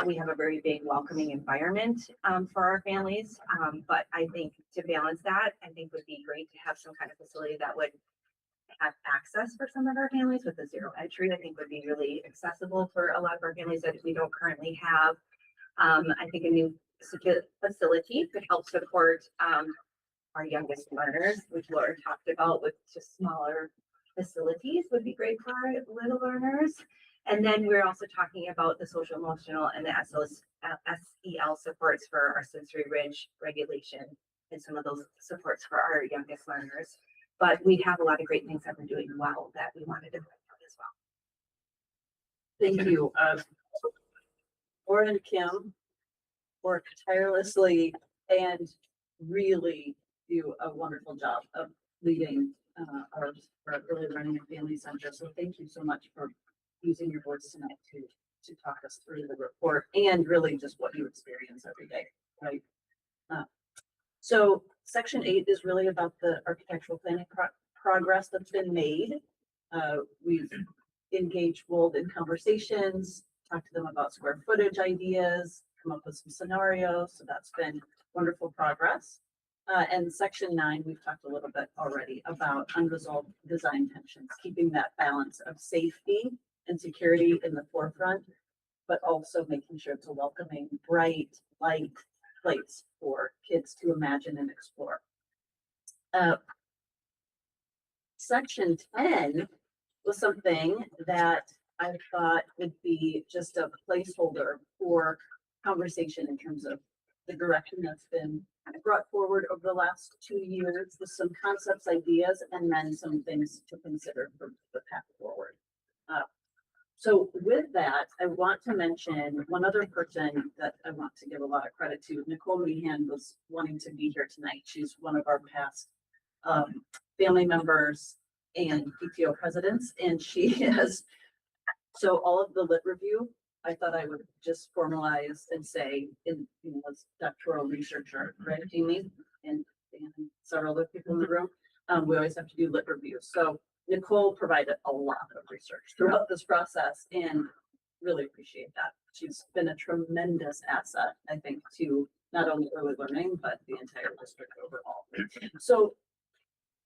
We have a very big welcoming environment for our families. But I think to balance that, I think would be great to have some kind of facility that would have access for some of our families with a zero entry. I think would be really accessible for a lot of our families that we don't currently have. I think a new facility could help support our youngest learners, which Laura talked about with just smaller facilities would be great for our little learners. And then we're also talking about the social emotional and the SEL supports for our sensory range regulation and some of those supports for our youngest learners. But we have a lot of great things that we're doing well that we wanted to bring up as well. Thank you. Laura and Kim work tirelessly and really do a wonderful job of leading our early learning and family center. So thank you so much for using your voice tonight to talk us through the report and really just what you experience every day, right? So section 8 is really about the architectural planning progress that's been made. We've engaged Wold in conversations, talked to them about square footage ideas, come up with some scenarios. So that's been wonderful progress. And section 9, we've talked a little bit already about unresolved design tensions, keeping that balance of safety and security in the forefront, but also making sure it's a welcoming, bright, light place for kids to imagine and explore. Section 10 was something that I thought would be just a placeholder for conversation in terms of the direction that's been brought forward over the last 2 years with some concepts, ideas, and then some things to consider for the path forward. So with that, I want to mention one other person that I want to give a lot of credit to. Nicole Meehan was wanting to be here tonight. She's one of our past family members and PTO presidents, and she has, so all of the lit review, I thought I would just formalize and say, as doctoral researcher, right, Amy, and several other people in the room, we always have to do lit reviews. So Nicole provided a lot of research throughout this process and really appreciate that. She's been a tremendous asset, I think, to not only early learning, but the entire district overall. So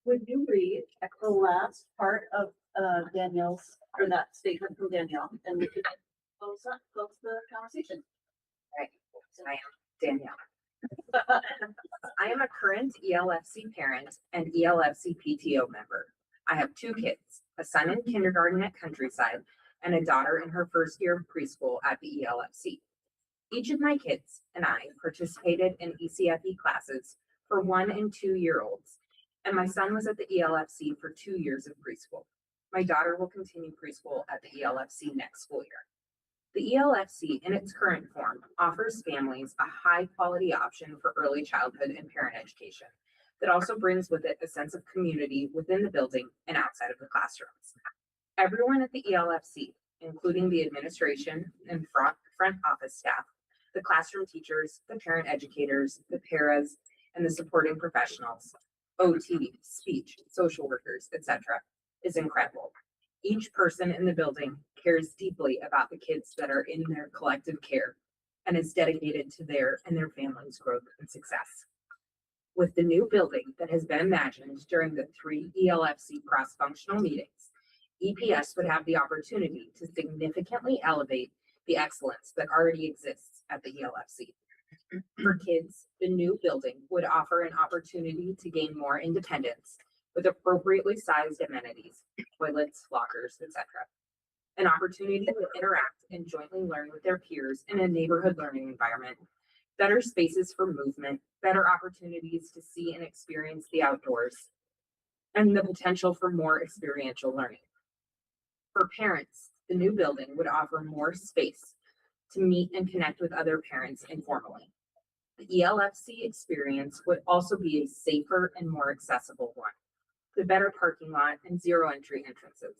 would you read the last part of Danielle's, or that statement from Danielle, and we could close the conversation. Right, so I am Danielle. I am a current ELFC parent and ELFC PTO member. I have 2 kids, a son in kindergarten at Countryside and a daughter in her first year of preschool at the ELFC. Each of my kids and I participated in ECFE classes for 1 and 2 year olds, and my son was at the ELFC for 2 years of preschool. My daughter will continue preschool at the ELFC next school year. The ELFC in its current form offers families a high quality option for early childhood and parent education that also brings with it a sense of community within the building and outside of the classrooms. Everyone at the ELFC, including the administration and front office staff, the classroom teachers, the parent educators, the paras, and the supporting professionals, OT, speech, social workers, etc., is incredible. Each person in the building cares deeply about the kids that are in their collective care and is dedicated to their and their families' growth and success. With the new building that has been imagined during the 3 ELFC cross-functional meetings, EPS would have the opportunity to significantly elevate the excellence that already exists at the ELFC. For kids, the new building would offer an opportunity to gain more independence with appropriately sized amenities, toilets, lockers, etc. An opportunity to interact and jointly learn with their peers in a neighborhood learning environment, better spaces for movement, better opportunities to see and experience the outdoors, and the potential for more experiential learning. For parents, the new building would offer more space to meet and connect with other parents informally. The ELFC experience would also be a safer and more accessible one. the better parking lot, and zero entry entrances.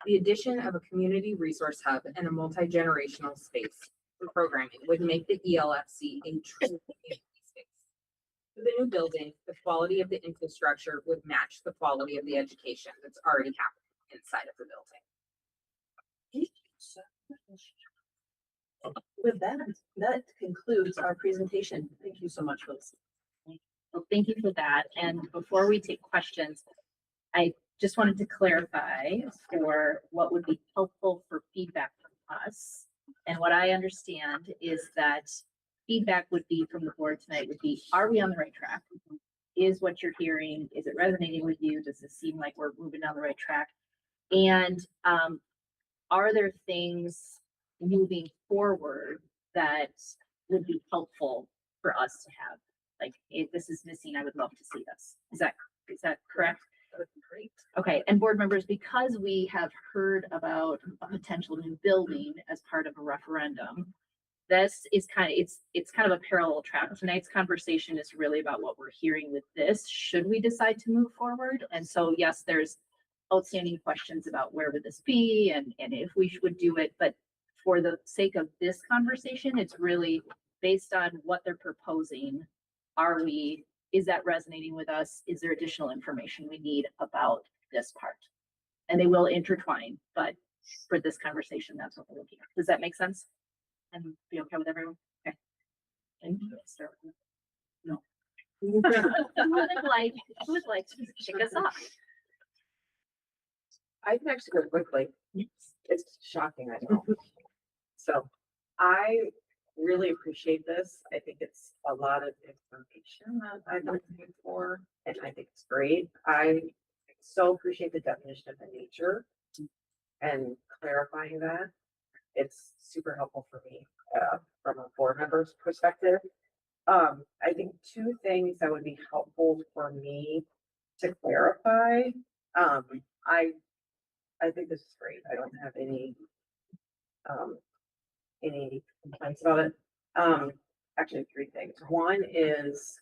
The addition of a community resource hub and a multi-generational space for programming would make the ELFC a true community space. With the new building, the quality of the infrastructure would match the quality of the education that's already happening inside of the building. With that, that concludes our presentation. Thank you so much, Liz. Well, thank you for that. And before we take questions, I just wanted to clarify for what would be helpful for feedback from us. And what I understand is that feedback would be from the board tonight would be, are we on the right track? Is what you're hearing, is it resonating with you? Does it seem like we're moving down the right track? And are there things moving forward that would be helpful for us to have? Like, if this is missing, I would love to see this. Is that correct? That would be great. Okay, and board members, because we have heard about a potential new building as part of a referendum, this is it's kind of a parallel track. Tonight's conversation is really about what we're hearing with this. Should we decide to move forward? And so, yes, there's outstanding questions about where would this be and if we would do it. But for the sake of this conversation, it's really based on what they're proposing. Is that resonating with us? Is there additional information we need about this part? And they will intertwine, but for this conversation, that's what we're looking at. Does that make sense? And be okay with everyone? Okay. And start with no. Who would like to kick us off? I can actually go quickly. It's shocking, I know. So I really appreciate this. I think it's a lot of information that I've been looking for, and I think it's great. I so appreciate the definition of the nature and clarifying that. It's super helpful for me from a board member's perspective. I think two things that would be helpful for me to clarify. I think this is great. I don't have any complaints about it. Actually, three things. One is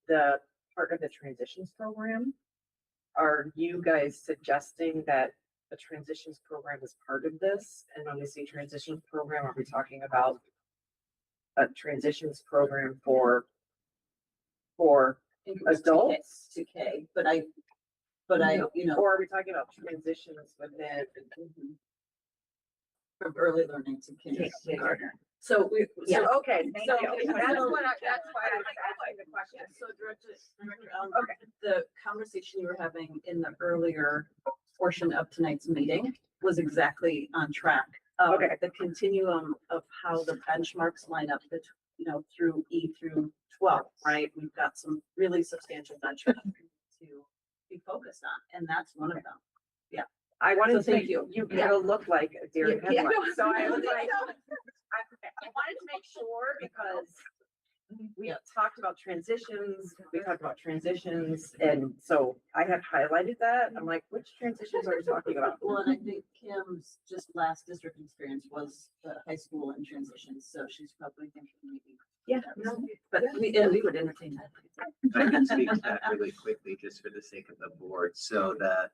the part of the transitions program. Are you guys suggesting that the transitions program is part of this? And when we say transitions program, are we talking about a transitions program for adults? To K, but I, you know, Or are we talking about transitions within? from early learning to kindergarten. So Okay, Thank so you. that's why I was asking the question. So Director, the conversation you were having in the earlier portion of tonight's meeting was exactly on track. Okay. The continuum of how the benchmarks line up, through E through 12, right? We've got some really substantial benchmarks to be focused on, and that's one of them. I wanted So to thank think you. you kind of look like a deer Yeah. headlight. So I was like, I wanted to make sure because we talked about transitions, and so I had highlighted that. I'm like, which transitions are you talking about? Well, and I think Kim's just last district experience was the high school in transition, so she's probably thinking maybe. Yeah, no, But we would entertain that. I can speak to that really quickly, just for the sake of the board, so that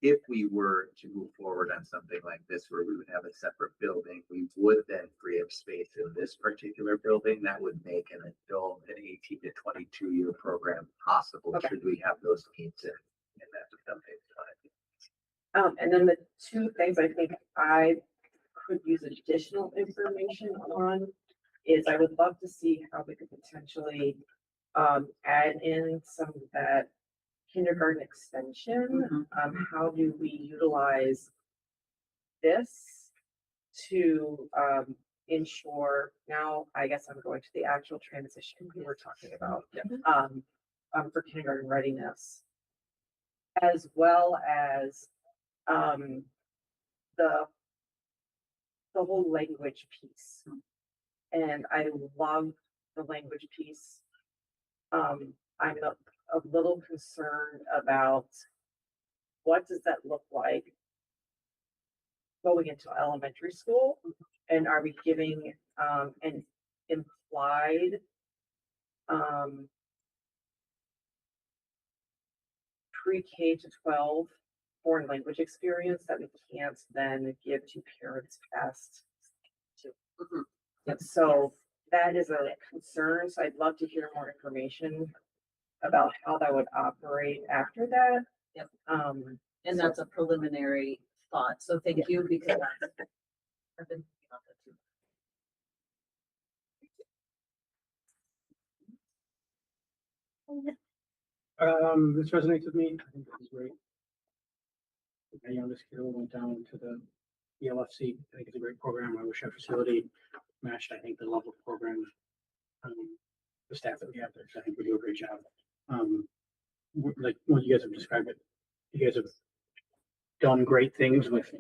if we were to move forward on something like this, where we would have a separate building, we would then free up space in this particular building. That would make an adult, an 18 to 22-year program possible, Okay. should we have those needs in that building. and then the two things I think I could use additional information on is I would love to see how we could potentially add in some of that kindergarten extension. How do we utilize this to ensure, now I guess I'm going to the actual transition we were talking about, for kindergarten readiness, as well as the whole language piece. And I love the language piece. I'm a little concerned about what does that look like going into elementary school? And are we giving an implied pre-K to 12 foreign language experience that we can't then give to parents past two. And so that is a concern. So I'd love to hear more information about how that would operate after that. Yep. And that's a preliminary thought. So thank you because I've been thinking about that too. This resonates with me. I think this is great. My youngest kid went down to the ELFC. I think it's a great program. I wish our facility matched, I think, the level of program, the staff that we have there. So I think we do a great job. Like what you guys have described it, you guys have done great things with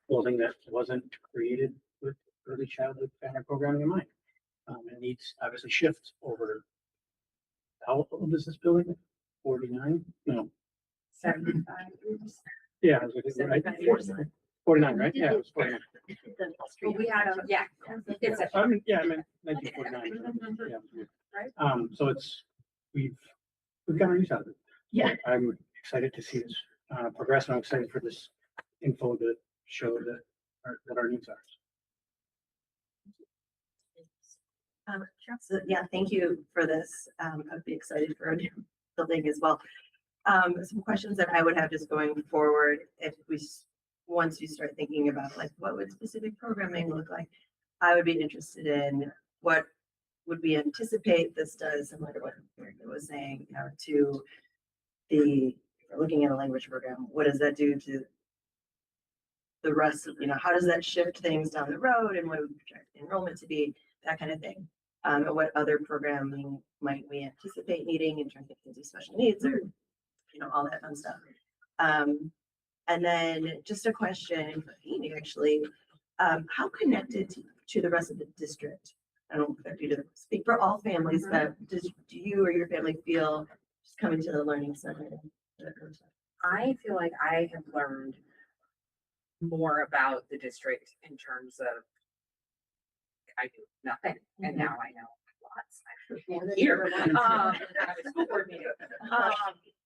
building that wasn't created with early childhood family programming in mind. It needs obviously shift over. How old is this building? 49? No. 75. Yeah, I was gonna say, right? 49, right? Yeah, it was 49. Well, we had a, yeah, it's a, Yeah, I meant 1949. Yeah. Right. So we've got our use out of it. Yeah. I'm excited to see this progress, and I'm excited for this info to show that our needs are. So, yeah, thank you for this. I'd be excited for a new building as well. Some questions that I would have just going forward, once you start thinking about like, what would specific programming look like? I would be interested in what would we anticipate this does, similar to what Erica was saying, to looking at a language program, what does that do to the rest of, how does that shift things down the road and what would we project enrollment to be, that kind of thing. And what other programming might we anticipate needing in terms of kids with special needs or, all that fun stuff. And then just a question for Amy, actually, how connected to the rest of the district? I don't expect you to speak for all families, but do you or your family feel just coming to the learning center? I feel like I have learned more about the district in terms of I knew nothing, and now I know lots. Here, at a school board meeting.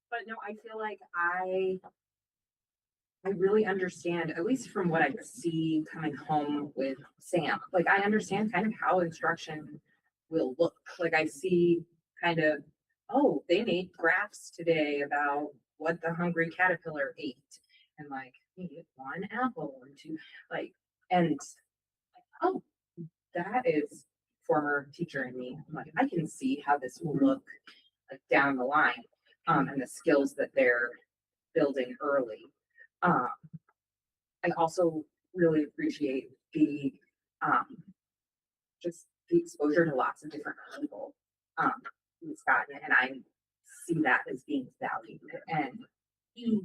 But no, I feel like I really understand, at least from what I see coming home with Sam. Like I understand kind of how instruction will look. Like I see kind of, oh, they made graphs today about what the hungry caterpillar ate, and like he ate one apple and two, and oh, that is former teacher in me. I'm like, I can see how this will look like down the line, and the skills that they're building early. I also really appreciate the just the exposure to lots of different people he's gotten, and I see that as being valued, and he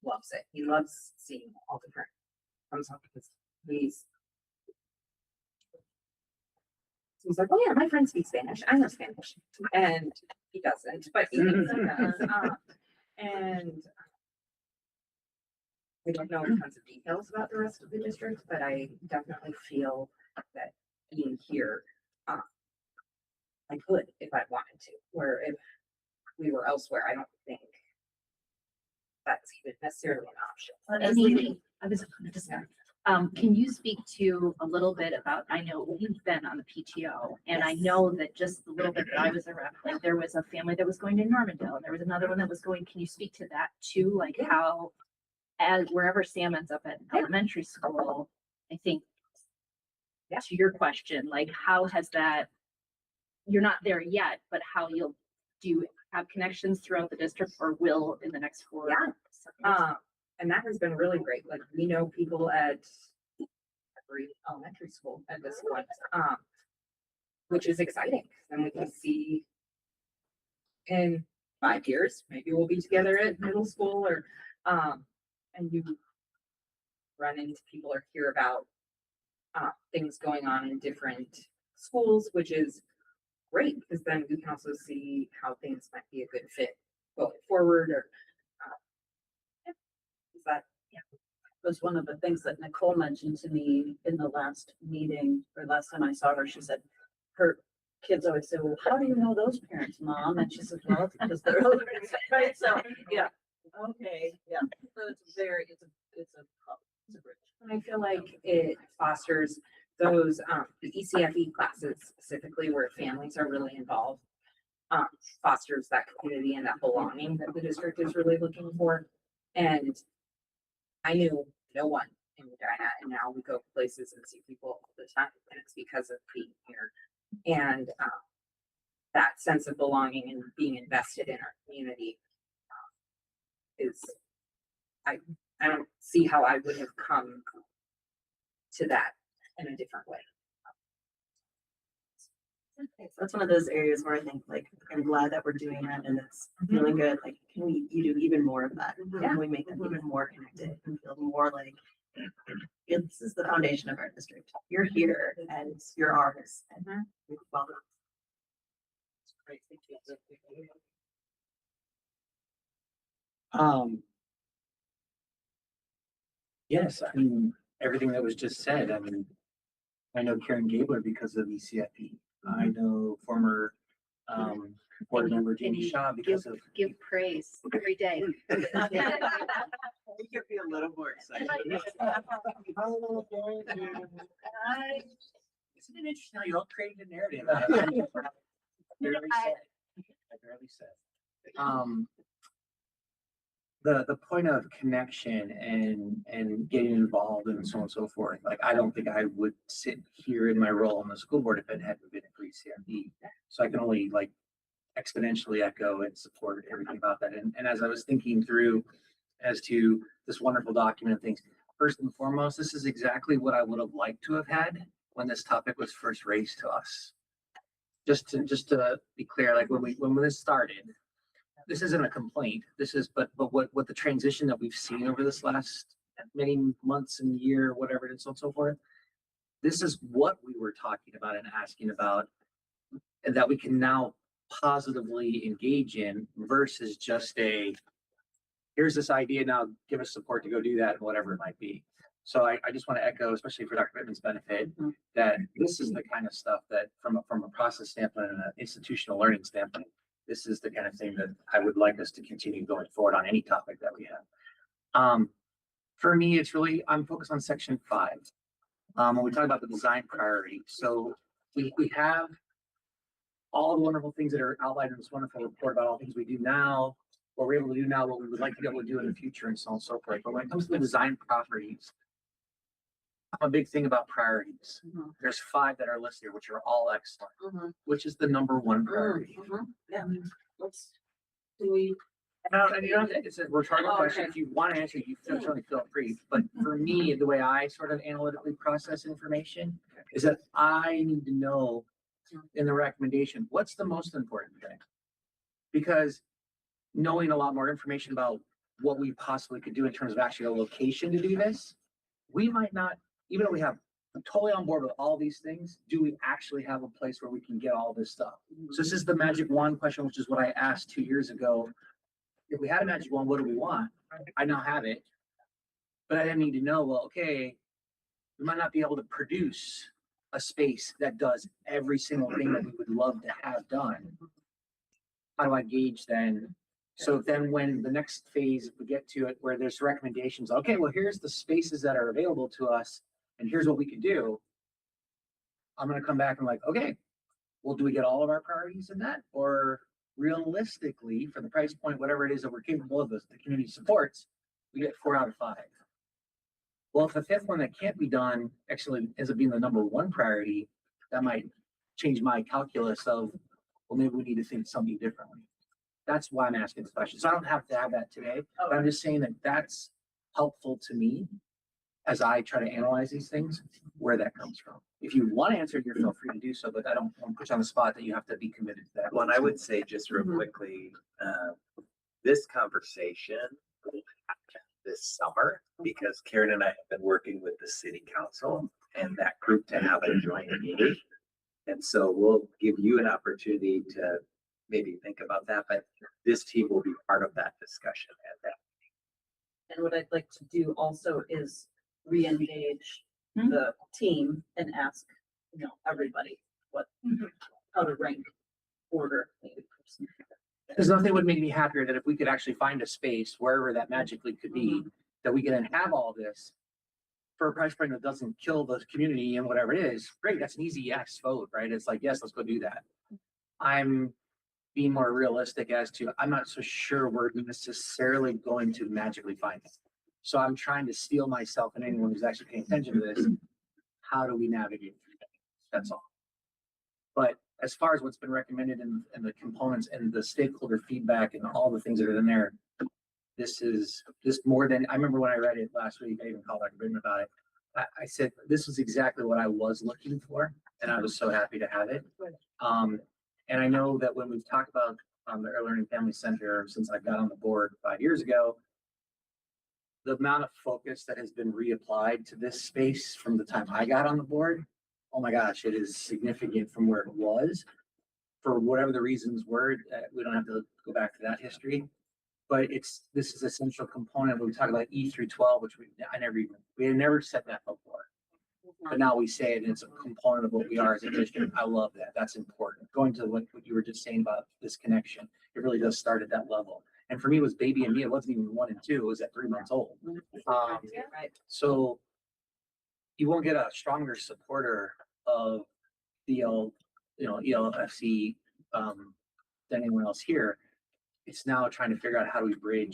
loves it. He loves seeing all different from some because he's like, oh yeah, my friend speaks Spanish. I know Spanish, and he doesn't, but he thinks he does. And I don't know tons of details about the rest of the district, but I definitely feel that being here, I could if I wanted to. Where if we were elsewhere, I don't think that's even necessarily an option. Amy, I was just, can you speak to a little bit about, I know you've been on the PTO, and I know that just the little bit that I was around, like there was a family that was going to Normandale, and there was another one that was going, can you speak to that too? Like how, as wherever Sam ends up at elementary school, I think to your question, like how has that, you're not there yet, but how do you have connections throughout the district or will in the next 4 years? And that has been really great. Like we know people at every elementary school at this point, which is exciting. And we can see in 5 years, maybe we'll be together at middle school or, and you run into people or hear about things going on in different schools, which is great because then we can also see how things might be a good fit going forward or was one of the things that Nicole mentioned to me in the last meeting or last time I saw her. She said her kids always say, well, how do you know those parents, Mom? And she said, well, because they're right. So yeah, Okay, yeah, so it's very, it's a bridge. And I feel like it fosters those, the ECFE classes specifically where families are really involved. Fosters that community and that belonging that the district is really looking for. And I knew no one in Edina, and now we go places and see people all the time, and it's because of being here. And, that sense of belonging and being invested in our community is, I don't see how I would have come to that in a different way. That's one of those areas where I think like, I'm glad that we're doing that and it's feeling good. Like, can you do even more of that? Can we make them even more connected and feel more like this is the foundation of our district. You're here and you're ours. And we're welcome. Great, thank you. Yes, I mean, everything that was just said, I mean, I know Karen Gabler because of ECFE. I know former, board member Jamie Shaw because of. Give praise every day. You could be a little more excited. Isn't it interesting how you all created a narrative? I barely said. The point of connection and getting involved and so on and so forth, like, I don't think I would sit here in my role on the school board if it hadn't been for ECFE. So I can only like exponentially echo and support everything about that. And as I was thinking through as to this wonderful document and things, first and foremost, this is exactly what I would have liked to have had when this topic was first raised to us. Just to be clear, like when this started, this isn't a complaint. This is, but what the transition that we've seen over this last many months and year, whatever it is, so on and so forth. This is what we were talking about and asking about, and that we can now positively engage in versus just a, here's this idea, now give us support to go do that, and whatever it might be. So I just want to echo, especially for Dr. Pittman's benefit, that this is the kind of stuff that from a process standpoint and an institutional learning standpoint, this is the kind of thing that I would like us to continue going forward on any topic that we have. For me, it's really, I'm focused on section 5. When we talk about the design priority. So we have all the wonderful things that are outlined in this wonderful report about all things we do now, what we're able to do now, what we would like to be able to do in the future, and so on and so forth. But when it comes to the design properties, I'm a big thing about priorities. There's 5 that are listed here, which are all excellent, which is the number 1 priority. Yeah, do we? And you don't have to, it's a rhetorical question. If you want to answer, you certainly feel free. But for me, the way I sort of analytically process information is that I need to know in the recommendation, what's the most important thing? Because knowing a lot more information about what we possibly could do in terms of actually a location to do this, we might not, even though we have, I'm totally on board with all these things, do we actually have a place where we can get all this stuff? So this is the magic wand question, which is what I asked 2 years ago. If we had a magic wand, what do we want? I now have it, but I didn't need to know, well, okay, we might not be able to produce a space that does every single thing that we would love to have done. How do I gauge then? So then when the next phase, we get to it where there's recommendations, okay, well, here's the spaces that are available to us and here's what we could do. I'm going to come back and like, okay, well, do we get all of our priorities in that? Or realistically, for the price point, whatever it is that we're capable of, the community supports, we get 4 out of 5. Well, if the 5th one that can't be done actually ends up being the number 1 priority, that might change my calculus of, well, maybe we need to think something differently. That's why I'm asking this question. So I don't have to have that today, but I'm just saying that that's helpful to me as I try to analyze these things, where that comes from. If you want to answer it, you're feel free to do so, but I don't want to put you on the spot that you have to be committed to that. Well, and I would say just real quickly, this conversation will happen this summer because Karen and I have been working with the city council and that group to have a joint meeting. And so we'll give you an opportunity to maybe think about that, but this team will be part of that discussion at that. And what I'd like to do also is re-engage the team and ask, everybody how to rank order maybe. Because nothing would make me happier than if we could actually find a space wherever that magically could be, that we can then have all this for a price point that doesn't kill the community and whatever it is. Great, that's an easy yes vote, right? It's like, yes, let's go do that. I'm being more realistic as to, I'm not so sure we're necessarily going to magically find it. So I'm trying to steel myself and anyone who's actually paying attention to this. How do we navigate through that? That's all. But as far as what's been recommended and the components and the stakeholder feedback and all the things that are in there, this is just more than, I remember when I read it last week, I even called Dr. Britton about it. I said, this is exactly what I was looking for. And I was so happy to have it. And I know that when we've talked about the Early Learning Family Center, since I got on the board 5 years ago, the amount of focus that has been reapplied to this space from the time I got on the board, oh my gosh, it is significant from where it was. For whatever the reasons were, we don't have to go back to that history. But this is an essential component when we talk about E through 12, which we had never said that before. But now we say it, and it's a component of what we are as a district. I love that. That's important. Going to what you were just saying about this connection, it really does start at that level. And for me, it was baby and me. It wasn't even 1 and 2. It was at 3 months old. So you won't get a stronger supporter of ELFC than anyone else here. It's now trying to figure out how do we bring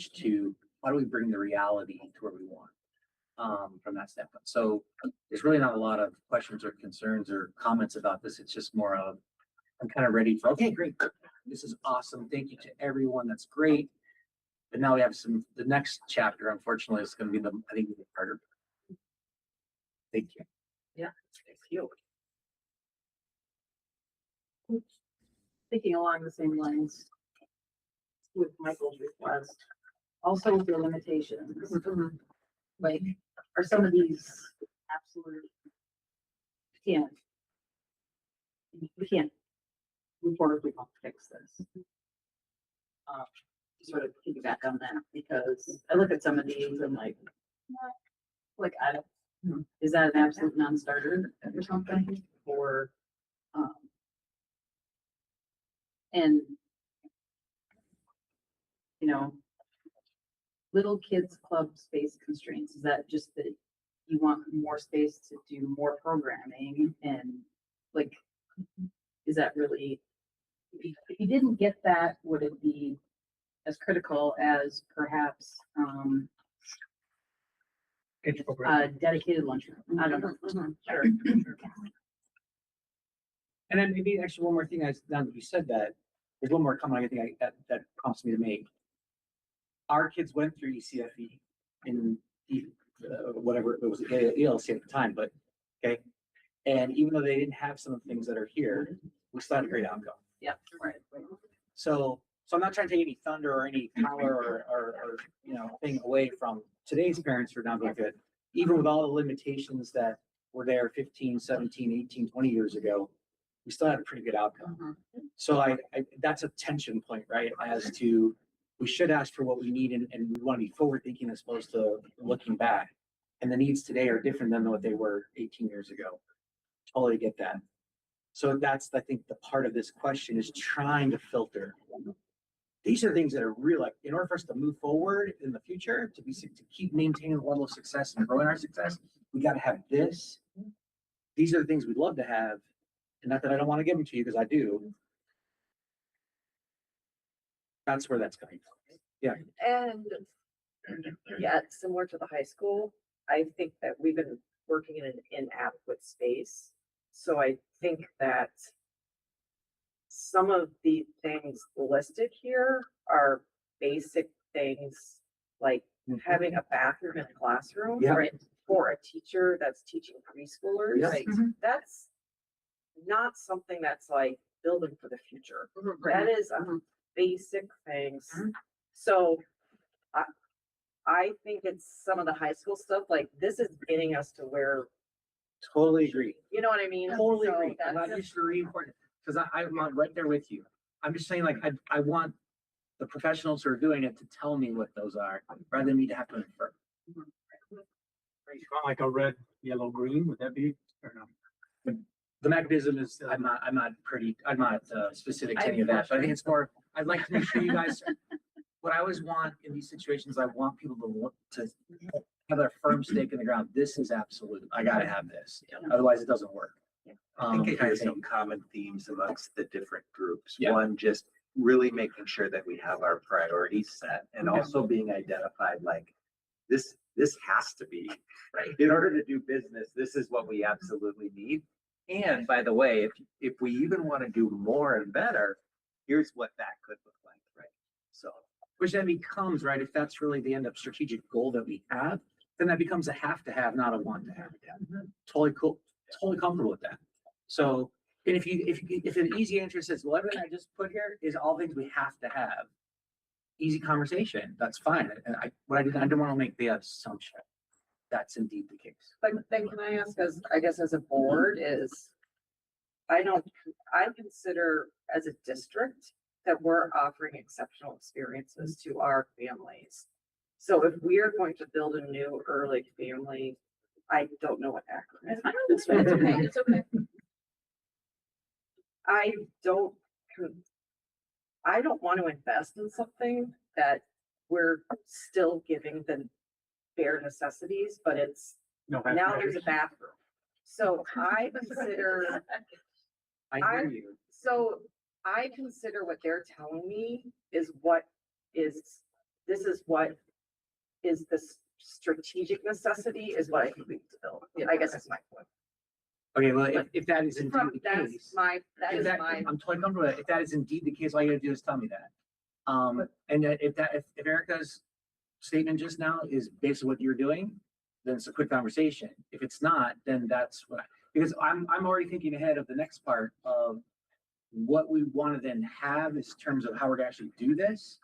the reality to where we want from that standpoint. So there's really not a lot of questions or concerns or comments about this. It's just more of, I'm kind of ready for, okay, great. This is awesome. Thank you to everyone. That's great. But now we have the next chapter, unfortunately, is going to be the harder. Thank you. Yeah, thank you. Thinking along the same lines with Michael's request, also with the limitations, like, are some of these absolute? We can't move forward if we don't fix this. Sort of piggyback on that, because I look at some of these and like I don't, is that an absolute non-starter or something? Or, and, little kids club space constraints, is that just that you want more space to do more programming and like, is that really, if you didn't get that, would it be as critical as perhaps, dedicated lunchroom? I don't know. Sure. And then maybe actually one more thing, now that you said that, there's one more comment I think that prompts me to make. Our kids went through ECFE in whatever it was, ELC at the time, but okay. And even though they didn't have some of the things that are here, we still had a great outcome. Yeah, right. So I'm not trying to take any thunder or any power or thing away from today's parents who are not doing good. Even with all the limitations that were there 15, 17, 18, 20 years ago, we still had a pretty good outcome. So that's a tension point, right? As to, we should ask for what we need and we want to be forward thinking as opposed to looking back. And the needs today are different than what they were 18 years ago. Totally get that. So that's, I think, the part of this question is trying to filter. These are things that are real, like in order for us to move forward in the future, to keep maintaining the level of success and growing our success, we got to have this. These are the things we'd love to have. And not that I don't want to give them to you, because I do. That's where that's coming from. Yeah. And yeah, similar to the high school, I think that we've been working in an inadequate space. So I think that some of the things listed here are basic things like having a bathroom in a classroom, right? For a teacher that's teaching preschoolers. Yeah. Right. That's not something that's like building for the future. That is basic things. So I think it's some of the high school stuff, like this is getting us to where. Totally agree. You know what I mean? Totally So agree. I'm not just really important, because I'm right there with you. I'm just saying, like, I want the professionals who are doing it to tell me what those are, rather than me to have to infer. Like a red, yellow, green, would that be, or no? The mechanism is, I'm not specific to any of that, so I think it's more I'd like to make sure you guys, what I always want in these situations, I want people to look to have a firm stake in the ground. This is absolute. I gotta have this. Otherwise it doesn't work. I think I kind hear of thing. some common themes amongst the different groups. Yeah. One, just really making sure that we have our priorities set and also being identified like this has to be, right? In order to do business, this is what we absolutely need. And by the way, if we even want to do more and better, here's what that could look like, right? So. Which then becomes, right, if that's really the end of strategic goal that we have, then that becomes a have to have, not a want to have. Totally cool, totally comfortable with that. So, and if an easy answer says, well, everything I just put here is all things we have to have, easy conversation, that's fine. And I didn't want to make the assumption that's indeed the case. But then can I ask, I guess as a board is, I consider as a district that we're offering exceptional experiences to our families. So if we are going to build a new early family, I don't know what acronym is. It's okay. It's okay. I don't want to invest in something that we're still giving the bare necessities, but it's No, now there's a bathroom. So I consider, I hear you. so I consider what they're telling me is what is, this is what is the strategic necessity is what I think we need to build. I guess that's my point. Okay, well, if that is indeed the That's case. that If is that, my, I'm totally comfortable with it. If that is indeed the case, all you gotta do is tell me that. And if Erica's statement just now is basically what you're doing, then it's a quick conversation. If it's not, then that's what, because I'm already thinking ahead of the next part of what we want to then have in terms of how we're gonna actually do this.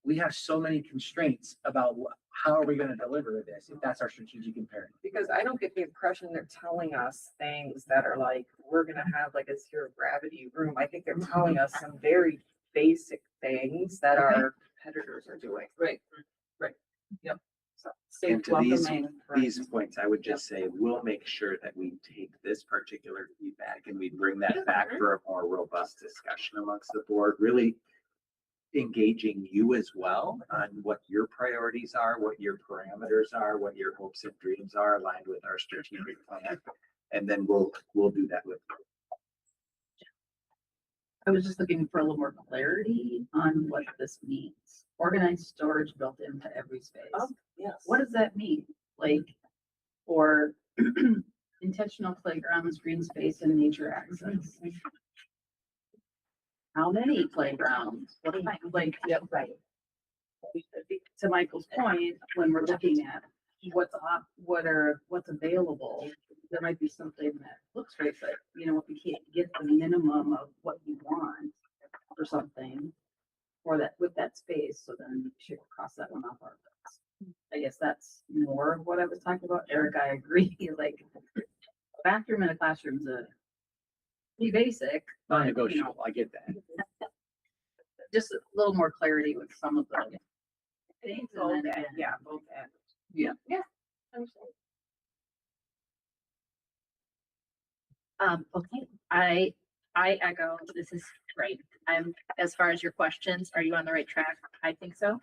We have so many constraints about how are we gonna deliver this if that's our strategic imperative. because I don't get the impression they're telling us things that are like, we're gonna have like a zero gravity room. I think they're telling us some very basic things that our competitors are doing. Right. Yep. So, And Safe, to welcoming. these points, I would just say, we'll make sure that we take this particular feedback and we bring that back for a more robust discussion amongst the board, really engaging you as well on what your priorities are, what your parameters are, what your hopes and dreams are aligned with our strategic plan. And then we'll do that with you. I was just looking for a little more clarity on what this means. Organized storage built into every space. Oh, yes. What does that mean? Like, or intentional playgrounds, green space and nature access? How many playgrounds? What am I, like, Yep, right. to Michael's point, when we're looking at what's available, there might be something that looks great, but you know, if we can't get the minimum of what you want or something for that, with that space, so then we should cross that one off our list. I guess that's more of what I was talking about. Eric, I agree, like bathroom in a classroom is a pretty basic. but, you know, Non-negotiable, I get that. just a little more clarity with some of the things. Both And then, ends, yeah, both ends. yeah. Okay, I echo, this is great. As far as your questions, are you on the right track? I think so.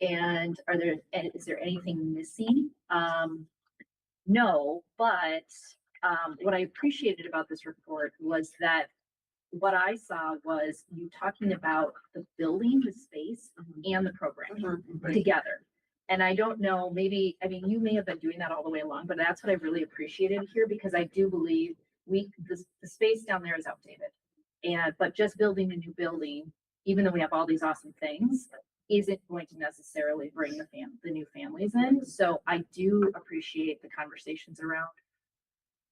And is there anything missing? No, but, what I appreciated about this report was that what I saw was you talking about the building, the space and the programming together. And I don't know, maybe, I mean, you may have been doing that all the way along, but that's what I really appreciated here because I do believe the space down there is outdated. But just building a new building, even though we have all these awesome things, isn't going to necessarily bring the new families in. So I do appreciate the conversations around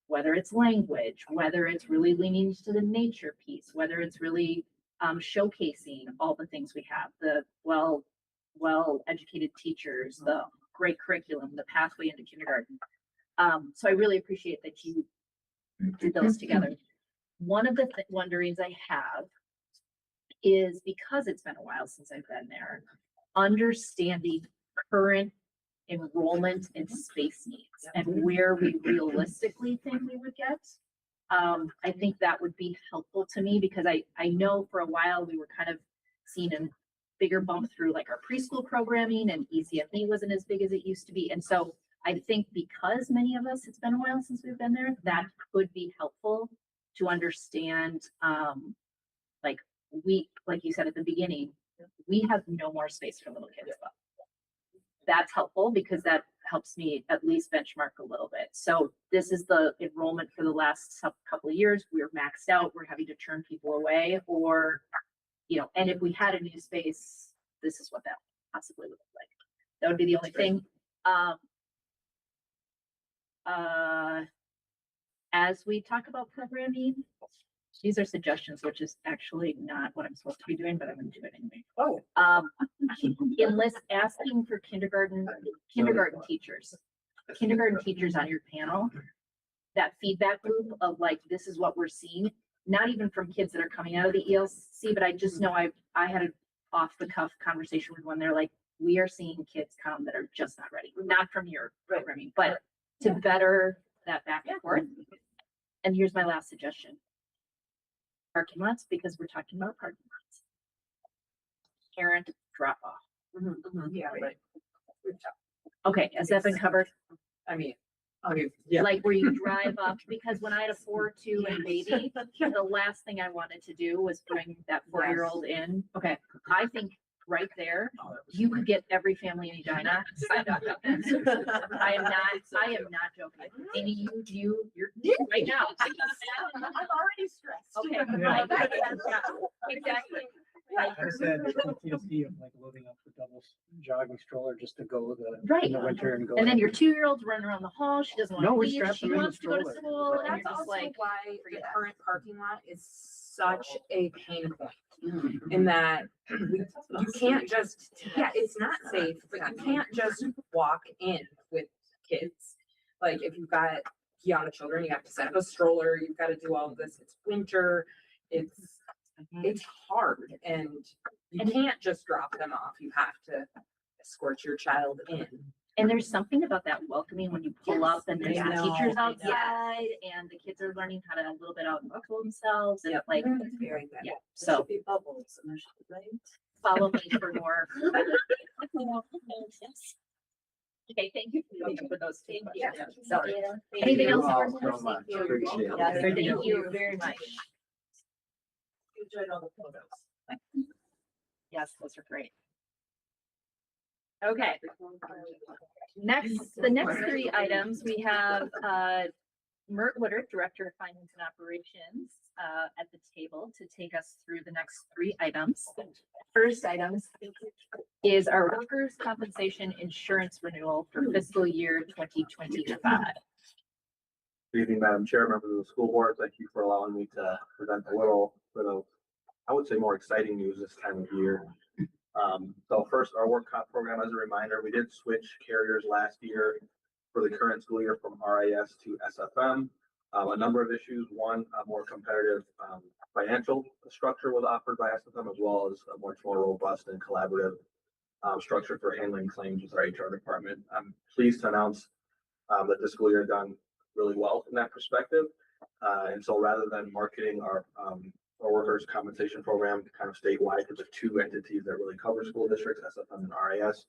whether it's language, whether it's really leaning to the nature piece, whether it's really showcasing all the things we have, the well-educated teachers, the great curriculum, the pathway into kindergarten. So I really appreciate that you did those together. One of the wonderings I have is because it's been a while since I've been there, understanding current enrollment and space needs and where we realistically think we would get. I think that would be helpful to me because I know for a while we were kind of seen a bigger bump through like our preschool programming, and ECFE wasn't as big as it used to be. And so I think because many of us, it's been a while since we've been there, that could be helpful to understand, like you said at the beginning, we have no more space for little kids. That's helpful because that helps me at least benchmark a little bit. So this is the enrollment for the last couple of years. We're maxed out. We're having to turn people away, or, you know, and if we had a new space, this is what that possibly would look like. That would be the only thing. As we talk about programming, these are suggestions, which is actually not what I'm supposed to be doing, but I'm gonna do it anyway. Oh. Enlist asking for kindergarten teachers on your panel, that feedback loop of like, this is what we're seeing, not even from kids that are coming out of the ELC, but I just know I had an off the cuff conversation with one. They're like, we are seeing kids come that are just not ready, not from your programming, but to better that back and forth. And here's my last suggestion. Parking lots, because we're talking about parking lots. Parent drop off. Yeah, right. Okay, has that been covered? I mean, Yeah. Like where you drive up, because when I had a 4-2 and baby, the last thing I wanted to do was bring that 4-year-old in. Okay, I think right there, you could get every family in Edina signed up. I am not joking. Amy, you're right now. I'm already stressed. Okay. Yeah. Exactly. I said PTSD of like loading up the double jogging stroller just to go Right. in the winter and go. And then your 2-year-old's running around the hall. She doesn't want No, to we leave. strapped She them in the wants to go to stroller. school. Well, And that's you're just also like, why the forget it. current parking lot is such a pain point. In that you can't just, it's not safe, but you can't just walk in with kids. Like if you've got young children, you have to set up a stroller, you've got to do all of this. It's winter, it's hard, and you can't just drop them off. You have to escort your child in. And there's something about that welcoming when you pull up and there's Yes. teachers I know. outside and the kids are learning how to a little bit out and buckle themselves and like, It's very good. yeah. So Be bubbles, right? follow me for more. Okay, thank you for those two questions. So anything else? So much. Appreciate it. Yes, thank you very much. Enjoyed all the photos. Yes, those are great. Okay. The next 3 items, we have, Mert Woodard, Director of Finance and Operations, at the table to take us through the next 3 items. First item is our workers' compensation insurance renewal for fiscal year 2025. Good evening, Madam Chair, members of the school board. Thank you for allowing me to present a little bit of, I would say, more exciting news this time of year. So first, our work comp program, as a reminder, we did switch carriers last year for the current school year from RIS to SFM. A number of issues. One, a more competitive financial structure was offered by SFM, as well as a much more robust and collaborative structure for handling claims with our HR department. I'm pleased to announce that this school year done really well from that perspective. And so rather than marketing our workers' compensation program kind of statewide to the 2 entities that really cover school districts, SFM and RIS,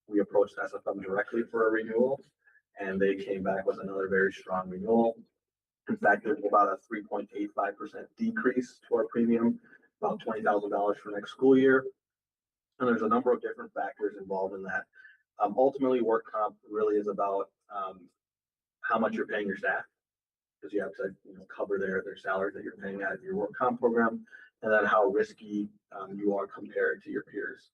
we approached SFM directly for a renewal, and they came back with another very strong renewal. In fact, there's about a 3.85% decrease to our premium, about $20,000 for next school year. And there's a number of different factors involved in that. Ultimately, work comp really is about how much you're paying your staff, because you have to cover their salaries that you're paying out of your work comp program, and then how risky you are compared to your peers.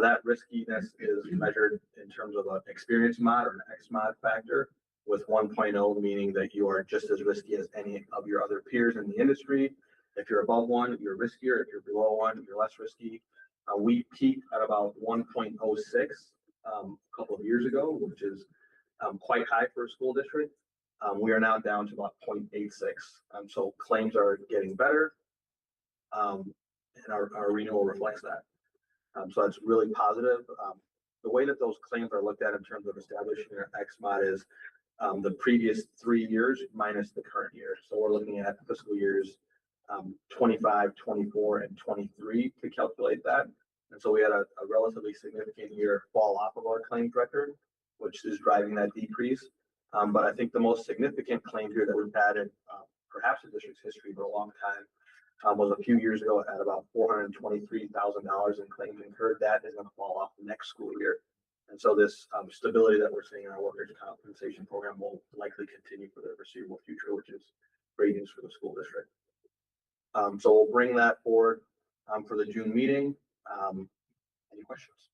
That riskiness is measured in terms of an experience mod or an X mod factor, with 1.0 meaning that you are just as risky as any of your other peers in the industry. If you're above 1, you're riskier. If you're below 1, you're less risky. We peaked at about 1.06 a couple of years ago, which is quite high for a school district. We are now down to about 0.86. So claims are getting better, and our renewal reflects that. So that's really positive. The way that those claims are looked at in terms of establishing your X mod is the previous 3 years minus the current year. So we're looking at fiscal years 25, 24, and 23 to calculate that. And so we had a relatively significant year fall off of our claims record, which is driving that decrease. But I think the most significant claim here that we've had in perhaps the district's history for a long time was a few years ago at about $423,000 in claims incurred. That is going to fall off the next school year. And so this stability that we're seeing in our workers' compensation program will likely continue for the foreseeable future, which is great news for the school district. So we'll bring that forward for the June meeting. Any questions?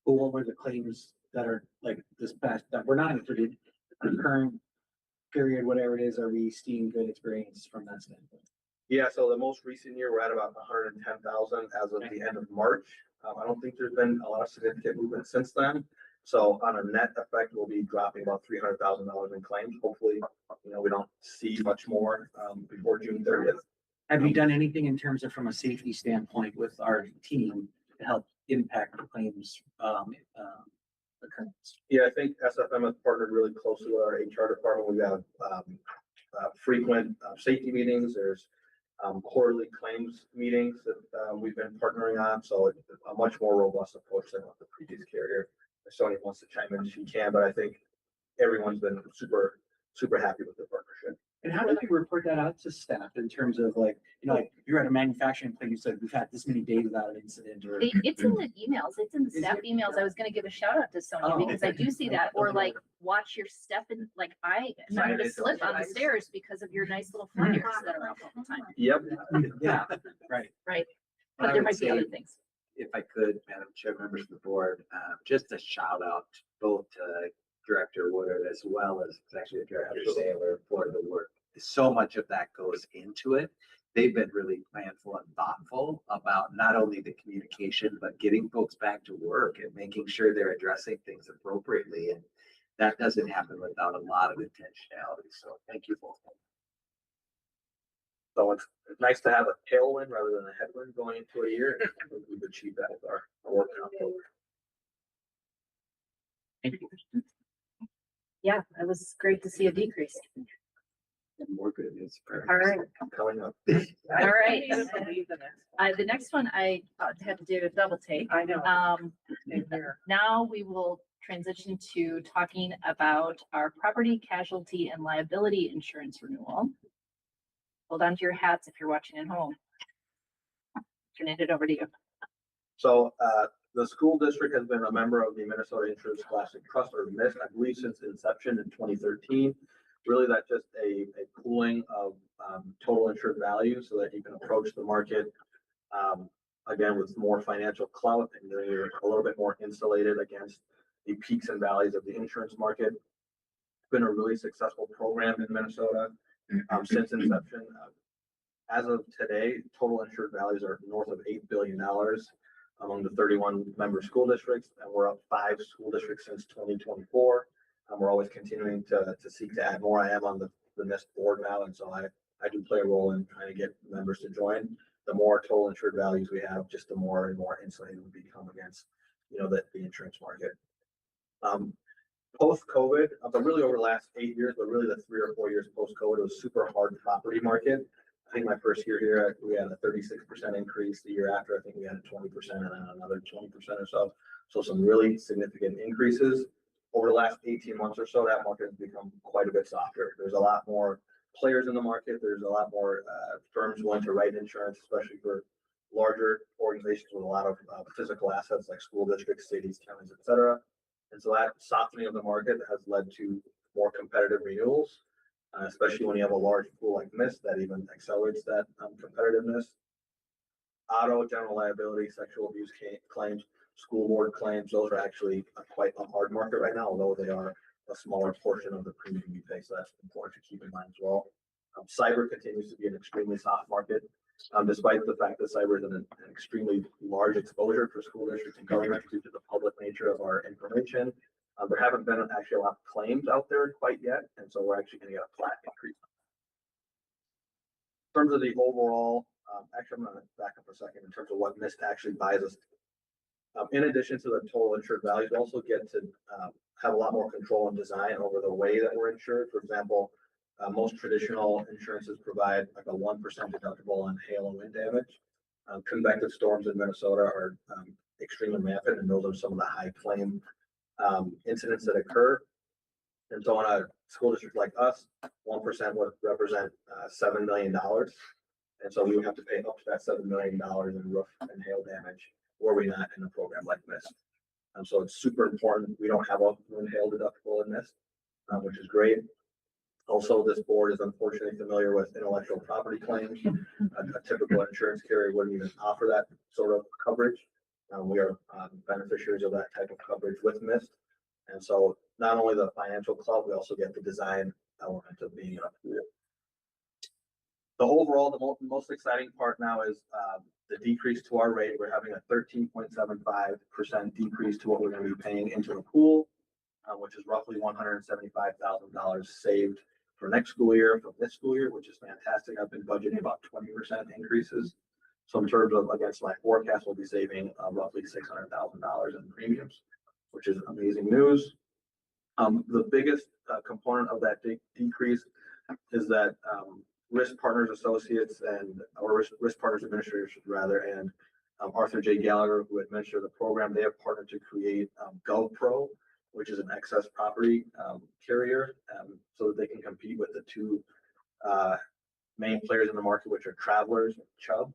Well, what were the claims that are like this past, that were not included, the current period, whatever it is, are we seeing good experience from that standpoint? Yeah, so the most recent year, we're at about 110,000 as of the end of March. I don't think there's been a lot of significant movement since then. So on a net effect, we'll be dropping about $300,000 in claims. Hopefully, we don't see much more before June 30th. Have you done anything in terms of from a safety standpoint with our team to help impact the claims occurrence? Yeah, I think SFM has partnered really closely with our HR department. We have frequent safety meetings. There's quarterly claims meetings that we've been partnering on. So it's a much more robust approach than what the previous carrier. If Sonia wants to chime in, she can, but I think everyone's been super happy with the partnership. And how do you report that out to staff in terms of like you're at a manufacturing plant, you said we've had this many days without an incident or. It's in the emails, it's in the staff emails. I was gonna give a shout out to Sonia because I do see that, or like watch your step in, like I remember to slip on the stairs because of your nice little flyers that are up all the time. Yep. Yeah, right. Right. But there might be other things. If I could, Madam Chair, members of the board, just a shout out both to Director Woodard as well as Executive Director Saylor for the work. So much of that goes into it. They've been really planful and thoughtful about not only the communication, but getting folks back to work and making sure they're addressing things appropriately. And that doesn't happen without a lot of intentionality. So thank you both. So it's nice to have a tailwind rather than a headwind going into a year. And I think we've achieved that with our work in October. Yeah, it was great to see a decrease. And more good news. All right. Coming up. All right. The next one I had to do a double take. I know. Now we will transition to talking about our property casualty and liability insurance renewal. Hold on to your hats if you're watching at home. Turning it over to you. So the school district has been a member of the Minnesota Insurance Scholastic Trust, or MIST, I believe, since inception in 2013. Really, that's just a pooling of total insured value so that you can approach the market again with more financial clout, and you're a little bit more insulated against the peaks and valleys of the insurance market. It's been a really successful program in Minnesota since inception. As of today, total insured values are north of $8 billion among the 31 member school districts, and we're up 5 school districts since 2024. We're always continuing to seek to add more. I am on the NIST board now, and so I do play a role in trying to get members to join. The more total insured values we have, just the more and more insulated we become against, the insurance market. Post-COVID, but really over the last 8 years, but really the 3 or 4 years post-COVID, it was super hard property market. I think my first year here, we had a 36% increase. The year after, I think we had a 20% and then another 20% or so. So some really significant increases. Over the last 18 months or so, that market has become quite a bit softer. There's a lot more players in the market. There's a lot more firms willing to write insurance, especially for larger organizations with a lot of physical assets like school districts, cities, counties, et cetera. And so that softening of the market has led to more competitive renewals, especially when you have a large pool like MIST that even accelerates that competitiveness. Auto, general liability, sexual abuse claims, school board claims, those are actually quite a hard market right now, although they are a smaller portion of the premium you pay. So that's important to keep in mind as well. Cyber continues to be an extremely soft market, despite the fact that cyber is an extremely large exposure for school districts and government due to the public nature of our information. There haven't been actually a lot of claims out there quite yet, and so we're actually going to get a flat increase. In terms of the overall, actually, I'm going to back up a second in terms of what MIST actually buys us. In addition to the total insured values, we also get to have a lot more control and design over the way that we're insured. For example, Most traditional insurances provide like a 1% deductible on hail and wind damage. Convective storms in Minnesota are extremely rampant, and those are some of the high claim incidents that occur. And so in a school district like us, 1% would represent $7 million. And so we would have to pay up to that $7 million in roof and hail damage were we not in a program like this. So it's super important. We don't have a wind hail deductible in this, which is great. Also, this board is unfortunately familiar with intellectual property claims. A typical insurance carrier wouldn't even offer that sort of coverage. We are beneficiaries of that type of coverage with MIST. And so not only the financial club, we also get the design element of being in a pool. The overall, the most exciting part now is the decrease to our rate. We're having a 13.75% decrease to what we're going to be paying into the pool, which is roughly $175,000 saved for next school year from this school year, which is fantastic. I've been budgeting about 20% increases. So in terms of against my forecast, we'll be saving roughly $600,000 in premiums, which is amazing news. The biggest component of that decrease is that Risk Partners Associates or Risk Partners Administrators rather, and Arthur J. Gallagher, who administer the program, they have partnered to create GovPro, which is an excess property carrier, so that they can compete with the two main players in the market, which are Travelers and Chubb.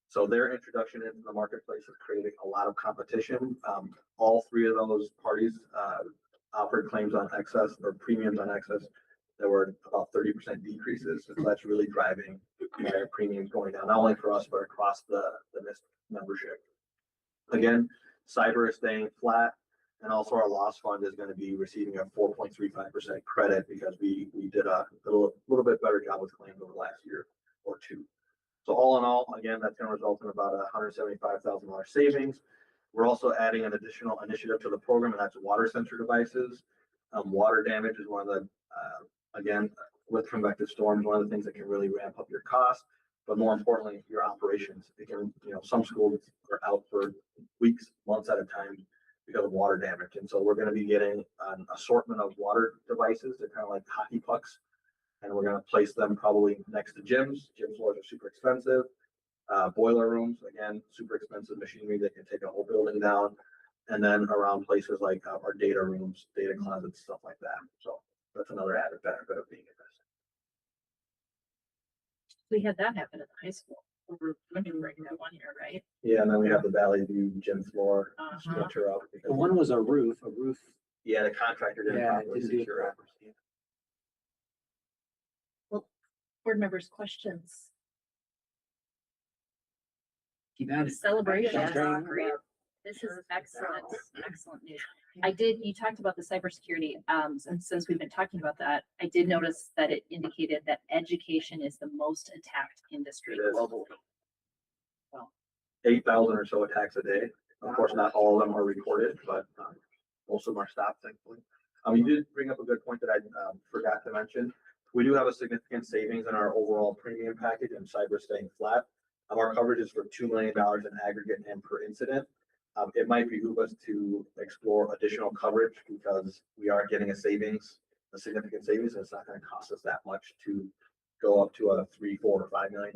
So their introduction into the marketplace has created a lot of competition. All three of those parties offered claims on excess or premiums on excess that were about 30% decreases. So that's really driving their premiums going down, not only for us, but across the MIST membership. Again, cyber is staying flat, and also our loss fund is going to be receiving a 4.35% credit because we did a little bit better job with claims over the last year or two. So all in all, again, that's going to result in about a $175,000 savings. We're also adding an additional initiative to the program, and that's water sensor devices. Water damage is one of the, again, with convective storms, one of the things that can really ramp up your costs, but more importantly, your operations. It can, some schools are out for weeks, months at a time because of water damage. And so we're going to be getting an assortment of water devices. They're kind of like hockey pucks, and we're going to place them probably next to gyms. Gym floors are super expensive. Boiler rooms, again, super expensive machinery that can take a whole building down. And then around places like our data rooms, data closets, stuff like that. So that's another added benefit of being invested. We had that happen at the high school over winter break that one year, right? Yeah, and then we have the Valley View gym floor Uh-huh. structure up. The one was a roof. Yeah, the contractor didn't Yeah, properly didn't do it secure it. properly. Board members' questions. Keep at it. Celebration. That's Great. This is excellent news. You talked about the cybersecurity, and since we've been talking about that, I did notice that it indicated that education is the most attacked industry It is. globally. 8,000 or so attacks a day. Of course, not all of them are reported, but most of them are stopped, thankfully. You did bring up a good point that I forgot to mention. We do have a significant savings in our overall premium package and cyber staying flat. Our coverage is for $2 million in aggregate and per incident. It might behoove us to explore additional coverage because we are getting a significant savings, and it's not going to cost us that much to go up to a $3, $4, or $5 million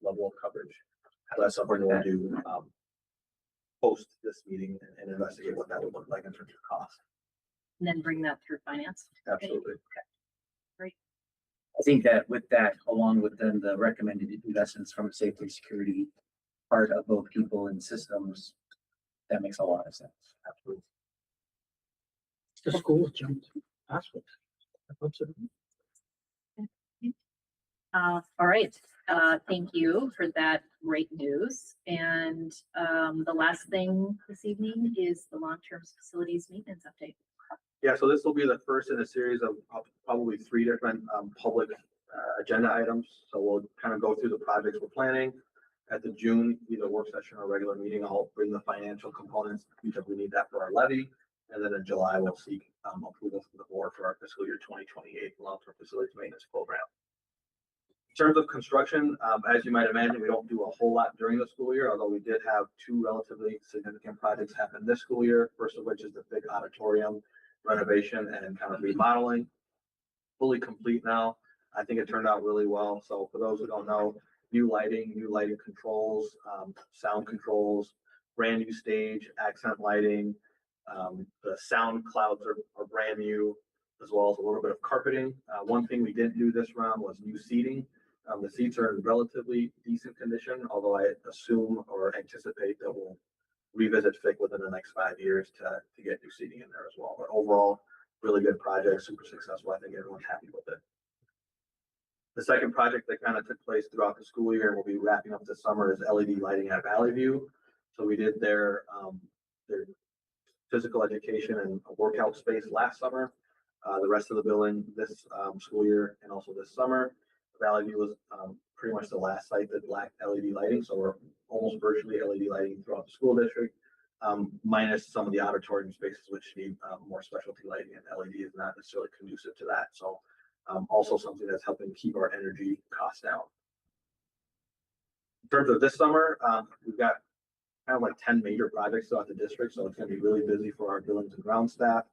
level of coverage. So that's something we'll do post this meeting and investigate what that would look like in terms of cost. And then bring that through finance. Absolutely. I think that with that, along with then the recommended investments from a safety and security part of both people and systems, that makes a lot of sense. Absolutely. The schools jumped passwords. I hope so. All right. Thank you for that great news. And the last thing this evening is the long-term facilities maintenance update. Yeah, so this will be the first in a series of probably 3 different public agenda items. So we'll kind of go through the projects we're planning. At the June, either work session or regular meeting, I'll bring the financial components because we need that for our levy. And then in July, we'll seek approval from the board for our fiscal year 2028 long-term facilities maintenance program. In terms of construction, as you might imagine, we don't do a whole lot during the school year, although we did have 2 relatively significant projects happen this school year. First of which is the big auditorium renovation and kind of remodeling, fully complete now. I think it turned out really well. So for those who don't know, new lighting controls, sound controls, brand new stage, accent lighting. The sound clouds are brand new, as well as a little bit of carpeting. One thing we didn't do this round was new seating. The seats are in relatively decent condition, although I assume or anticipate that we'll revisit FIC within the next 5 years to get new seating in there as well. But overall, really good project, super successful. I think everyone's happy with it. The second project that kind of took place throughout the school year and will be wrapping up this summer is LED lighting at Valley View. So we did their physical education and workout space last summer. The rest of the building this school year and also this summer. Valley View was pretty much the last site that lacked LED lighting. So we're almost virtually LED lighting throughout the school district, minus some of the auditorium spaces which need more specialty lighting, and LED is not necessarily conducive to that. So also something that's helping keep our energy costs down. In terms of this summer, we've got kind of like 10 major projects throughout the district, so it's going to be really busy for our buildings and ground staff.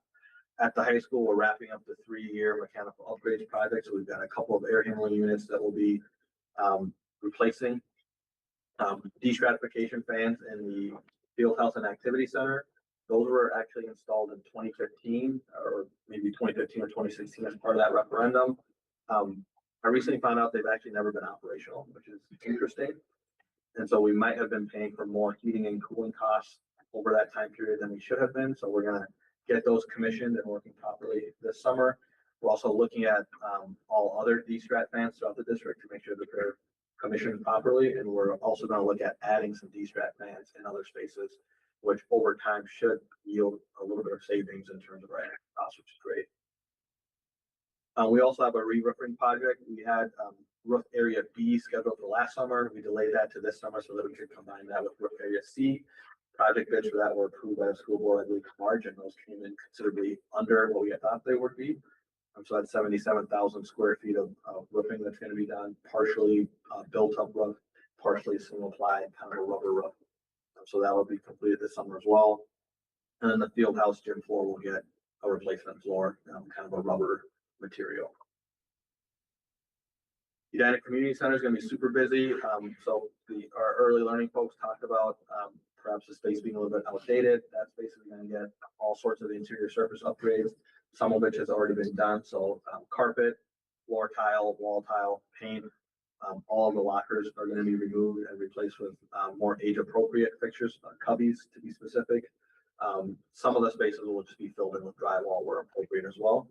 At the high school, we're wrapping up the 3-year mechanical upgrades project, so we've got a couple of air handling units that will be replacing. Destratification fans in the field house and activity center. Those were actually installed in 2015 or maybe 2015 or 2016 as part of that referendum. I recently found out they've actually never been operational, which is interesting. And so we might have been paying for more heating and cooling costs over that time period than we should have been. So we're going to get those commissioned and working properly this summer. We're also looking at all other D-Strat fans throughout the district to make sure that they're commissioned properly. And we're also going to look at adding some D-Strat fans in other spaces, which over time should yield a little bit of savings in terms of our energy costs, which is great. We also have a re-roofing project. We had roof area B scheduled for last summer. We delayed that to this summer so that we could combine that with roof area C. Project bids for that were approved by the school board, I believe, in March, and those came in considerably under what we had thought they would be. So that's 77,000 square feet of roofing that's going to be done, partially built up roof, partially single ply, kind of a rubber roof. So that will be completed this summer as well. And then the field house gym floor will get a replacement floor, kind of a rubber material. Edina Community Center is going to be super busy. So our early learning folks talked about perhaps the space being a little bit outdated. That space is going to get all sorts of interior surface upgrades, some of which has already been done. So carpet, floor tile, wall tile, paint, all of the lockers are going to be removed and replaced with more age-appropriate fixtures, cubbies to be specific. Some of the spaces will just be filled in with drywall where appropriate as well.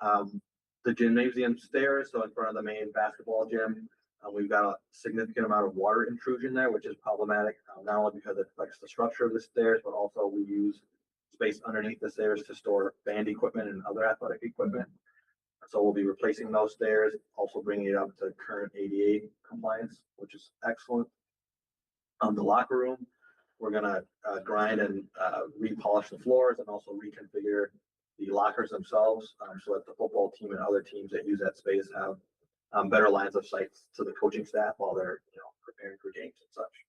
The gymnasium stairs, so in front of the main basketball gym, we've got a significant amount of water intrusion there, which is problematic, not only because it affects the structure of the stairs, but also we use space underneath the stairs to store band equipment and other athletic equipment. So we'll be replacing those stairs, also bringing it up to current ADA compliance, which is excellent. The locker room, we're gonna grind and repolish the floors and also reconfigure the lockers themselves, so that the football team and other teams that use that space have better lines of sight to the coaching staff while they're preparing for games and such.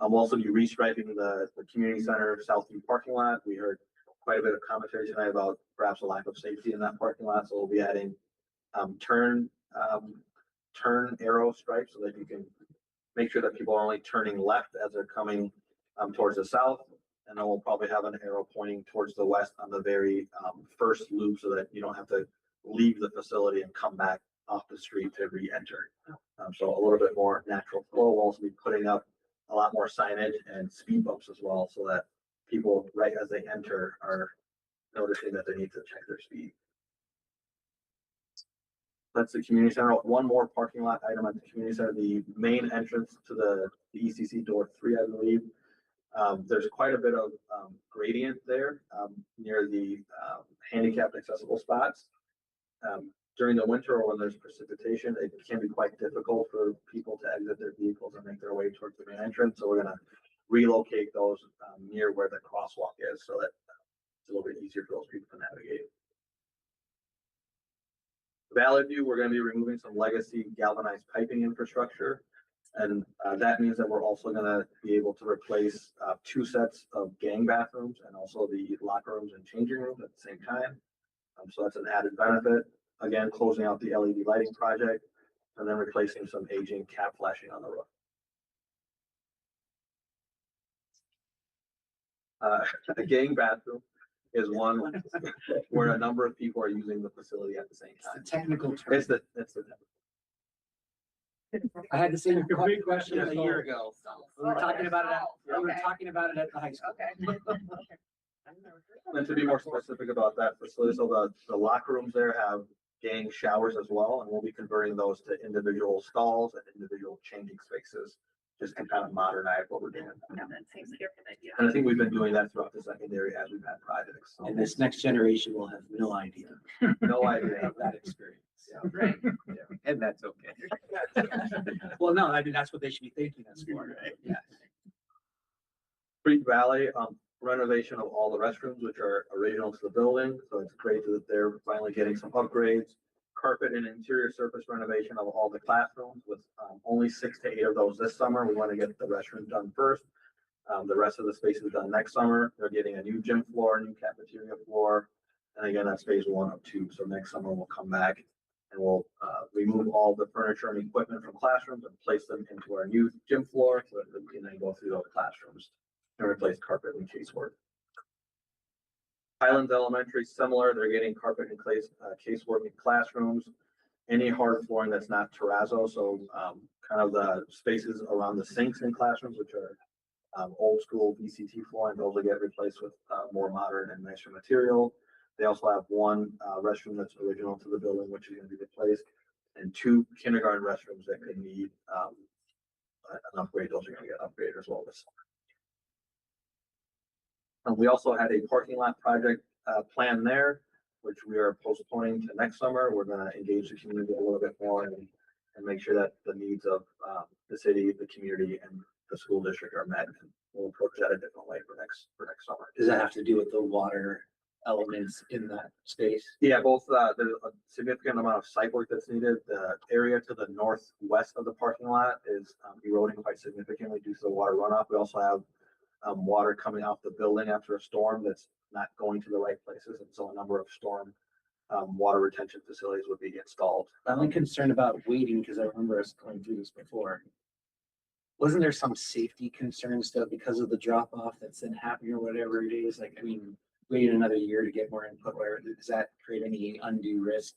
We'll also be restriping the community center Southview parking lot. We heard quite a bit of commentary tonight about perhaps a lack of safety in that parking lot, so we'll be adding turn arrow stripes so that you can make sure that people are only turning left as they're coming towards the south. And then we'll probably have an arrow pointing towards the west on the very first loop so that you don't have to leave the facility and come back off the street to re-enter. So a little bit more natural flow. We'll also be putting up a lot more signage and speed bumps as well so that people right as they enter are noticing that they need to check their speed. That's the community center. One more parking lot item at the community center, the main entrance to the ECC door 3, I believe. There's quite a bit of gradient there near the handicapped accessible spots. During the winter or when there's precipitation, it can be quite difficult for people to exit their vehicles and make their way towards the main entrance. So we're going to relocate those near where the crosswalk is so that it's a little bit easier for those people to navigate. Valley View, we're going to be removing some legacy galvanized piping infrastructure. And that means that we're also going to be able to replace 2 sets of gang bathrooms and also the locker rooms and changing rooms at the same time. So that's an added benefit. Again, closing out the LED lighting project and then replacing some aging cap flashing on the roof. A gang bathroom is one where a number of people are using the facility at the same time. Technical term. It's the. I had the same question a year ago. We were talking about it at the high school. Okay. And to be more specific about that facility, so the locker rooms there have gang showers as well, and we'll be converting those to individual stalls and individual changing spaces, just to kind of modernize what we're doing. Yeah, that seems like a good idea. And I think we've been doing that throughout the secondary as we've had projects. So And this next generation will have no idea no idea. of that experience. Yeah. Right. And that's okay. Well, no, I mean, that's what they should be thanking us for, right? Yeah. Creek Valley, renovation of all the restrooms, which are original to the building. So it's great that they're finally getting some upgrades. Carpet and interior surface renovation of all the classrooms with only 6 to 8 of those this summer. We want to get the restroom done first. The rest of the space is done next summer. They're getting a new gym floor, new cafeteria floor. And again, that's phase 1 of 2. So next summer we'll come back and we'll remove all the furniture and equipment from classrooms and place them into our new gym floor so that we can then go through those classrooms and replace carpet and casework. Highlands Elementary, similar, they're getting carpet and casework in classrooms. Any hard flooring that's not terrazzo, so kind of the spaces around the sinks in classrooms, which are old school VCT flooring, those will get replaced with more modern and nicer material. They also have one restroom that's original to the building, which is going to be replaced, and 2 kindergarten restrooms that could need an upgrade. Those are going to get upgraded as well this summer. And we also had a parking lot project planned there, which we are postponing to next summer. We're going to engage the community a little bit more and make sure that the needs of the city, the community, and the school district are met. And we'll approach that a different way for next summer. Does that have to do with the water elements in that space? Yeah, both, there's a significant amount of site work that's needed. The area to the northwest of the parking lot is eroding quite significantly due to the water runoff. We also have water coming off the building after a storm that's not going to the right places. And so a number of storm water retention facilities would be installed. I'm only concerned about waiting because I remember us going through this before. Wasn't there some safety concerns though because of the drop off that's then happening or whatever it is? Like, I mean, wait another year to get more input. Where does that create any undue risk?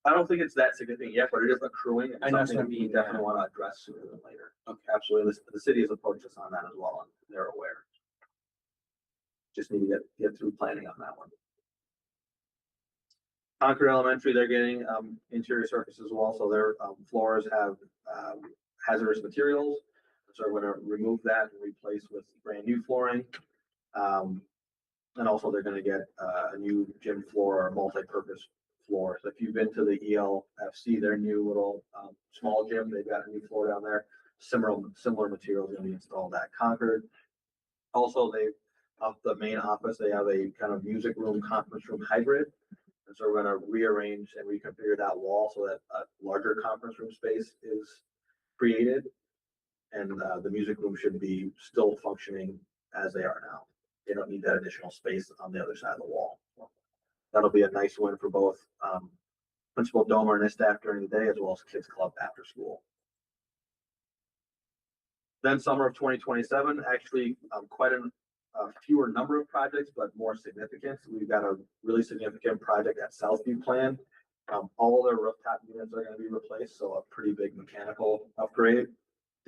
I don't think it's that significant yet, but it is accruing. And I know something what I we mean, definitely yeah. want to address sooner than later. Okay. Absolutely. The city has approached us on that as well, and they're aware. Just need to get through planning on that one. Concord Elementary, they're getting interior surface as well, so their floors have hazardous materials. So we're going to remove that and replace with brand new flooring. And also they're going to get a new gym floor or multi-purpose floor. So if you've been to the ELFC, their new little small gym, they've got a new floor down there. Similar materials going to be installed at Concord. Also, off the main office, they have a kind of music room, conference room hybrid. And so we're going to rearrange and reconfigure that wall so that a larger conference room space is created. And the music room should be still functioning as they are now. They don't need that additional space on the other side of the wall. That'll be a nice win for both Principal Domer and his staff during the day, as well as Kids Club after school. Then summer of 2027, actually quite a fewer number of projects, but more significant. We've got a really significant project at Southview planned. All of their rooftop units are going to be replaced, so a pretty big mechanical upgrade.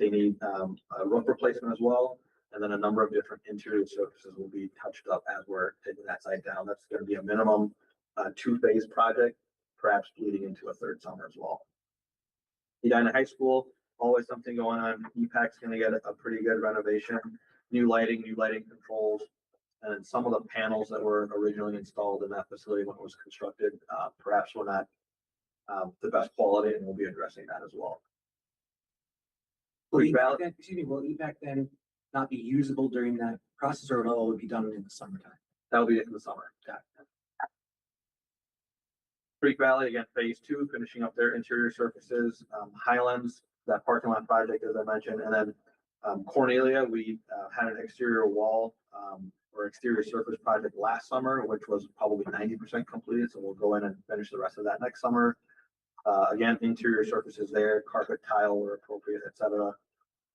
They need a roof replacement as well. And then a number of different interior surfaces will be touched up as we're taking that site down. That's going to be a minimum 2-phase project, perhaps bleeding into a third summer as well. Edina High School, always something going on. EPAC's going to get a pretty good renovation, new lighting controls, and some of the panels that were originally installed in that facility when it was constructed, perhaps were not the best quality, and we'll be addressing that as well. Will EPAC then not be usable during that process, or will it be done in the summertime? That'll be it in the summer. Creek Valley, again, phase 2, finishing up their interior surfaces. Highlands, that parking lot project, as I mentioned, and then Cornelia, we had an exterior wall or exterior surface project last summer, which was probably 90% completed. So we'll go in and finish the rest of that next summer. Again, interior surfaces there, carpet, tile where appropriate, etc.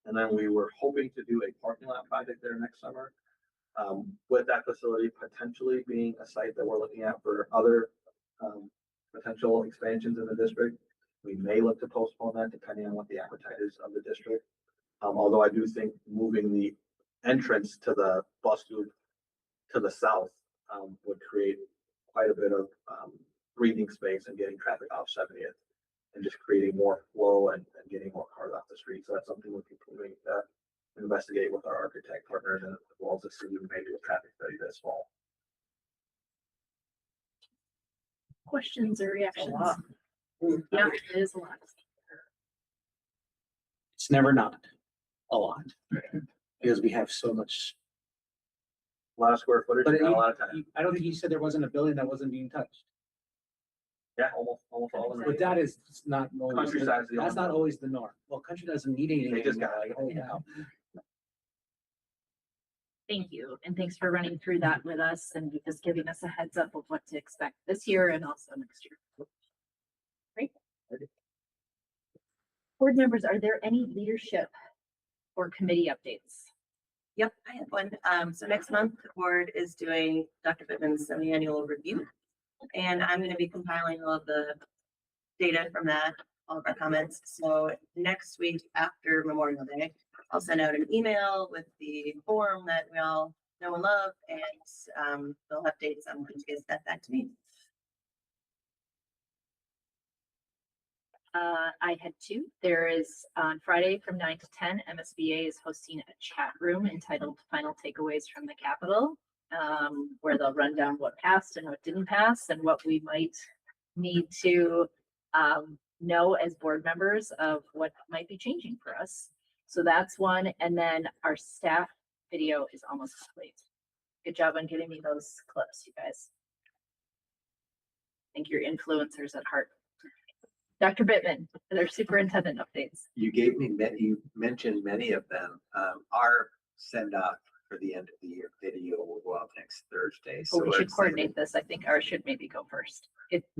And then we were hoping to do a parking lot project there next summer. With that facility potentially being a site that we're looking at for other potential expansions in the district, we may look to postpone that depending on what the appetite is of the district. Although I do think moving the entrance to the bus loop to the south would create quite a bit of breathing space and getting traffic off 70th and just creating more flow and getting more cars off the street. So that's something we're continuing to investigate with our architect partners and as well as the city. We may do a traffic study this fall. Questions or reactions? lot. Yeah, it is a lot. It's never not a lot because we have so much. A lot of square footage, But and a lot of time. I don't think you said there wasn't a building that wasn't being touched. Yeah, almost all of them. But that is not. always- Countryside's the That's only not one. always the norm. Well, country doesn't need anything. They just anymore, got it. like, holy cow. Thank you, and thanks for running through that with us and just giving us a heads up of what to expect this year and also next year. Great. Board members, are there any leadership or committee updates? Yep, I have one. So next month, the board is doing Dr. Pittman's semi-annual review. And I'm gonna be compiling all of the data from that, all of our comments. So next week after Memorial Day, I'll send out an email with the form that we all know and love, and they'll have dates on when to get that to me. I had two. There is on Friday from 9 to 10, MSBA is hosting a chat room entitled Final Takeaways from the Capitol, where they'll run down what passed and what didn't pass and what we might need to know as board members of what might be changing for us. So that's one. And then our staff video is almost complete. Good job on getting me those clips, you guys. I think you're influencers at heart. Dr. Bittman, their superintendent updates. You gave me many, you mentioned many of them. Our send off for the end of the year video will go out next Thursday. Oh, So we we're should excited. coordinate this. I think ours should maybe go first.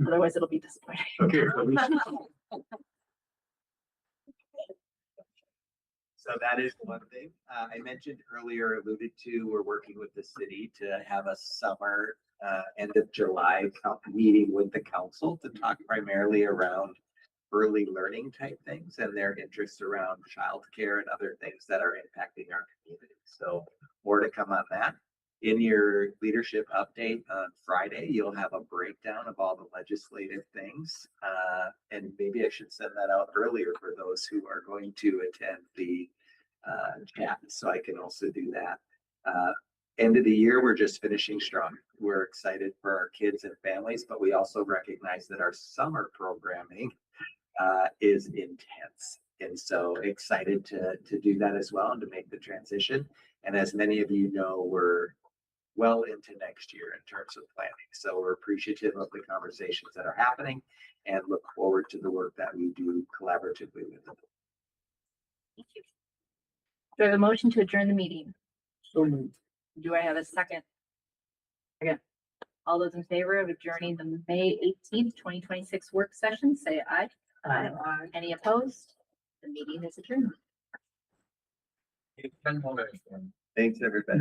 Otherwise it'll be disappointing. Okay. So that is one thing. I mentioned earlier, alluded to, we're working with the city to have a summer, end of July meeting with the council to talk primarily around early learning type things and their interests around childcare and other things that are impacting our community. So more to come on that. In your leadership update on Friday, you'll have a breakdown of all the legislative things. And maybe I should send that out earlier for those who are going to attend the chat, so I can also do that. End of the year, we're just finishing strong. We're excited for our kids and families, but we also recognize that our summer programming is intense. And so excited to do that as well and to make the transition. And as many of you know, we're well into next year in terms of planning. So we're appreciative of the conversations that are happening and look forward to the work that we do collaboratively with them. Thank you. Do I have a motion to adjourn the meeting? So moved. Do I have a second? Again, all those in favor of adjourning the May 18th, 2026 work session, say aye. Aye. Any opposed? The meeting is adjourned. Thanks, everybody.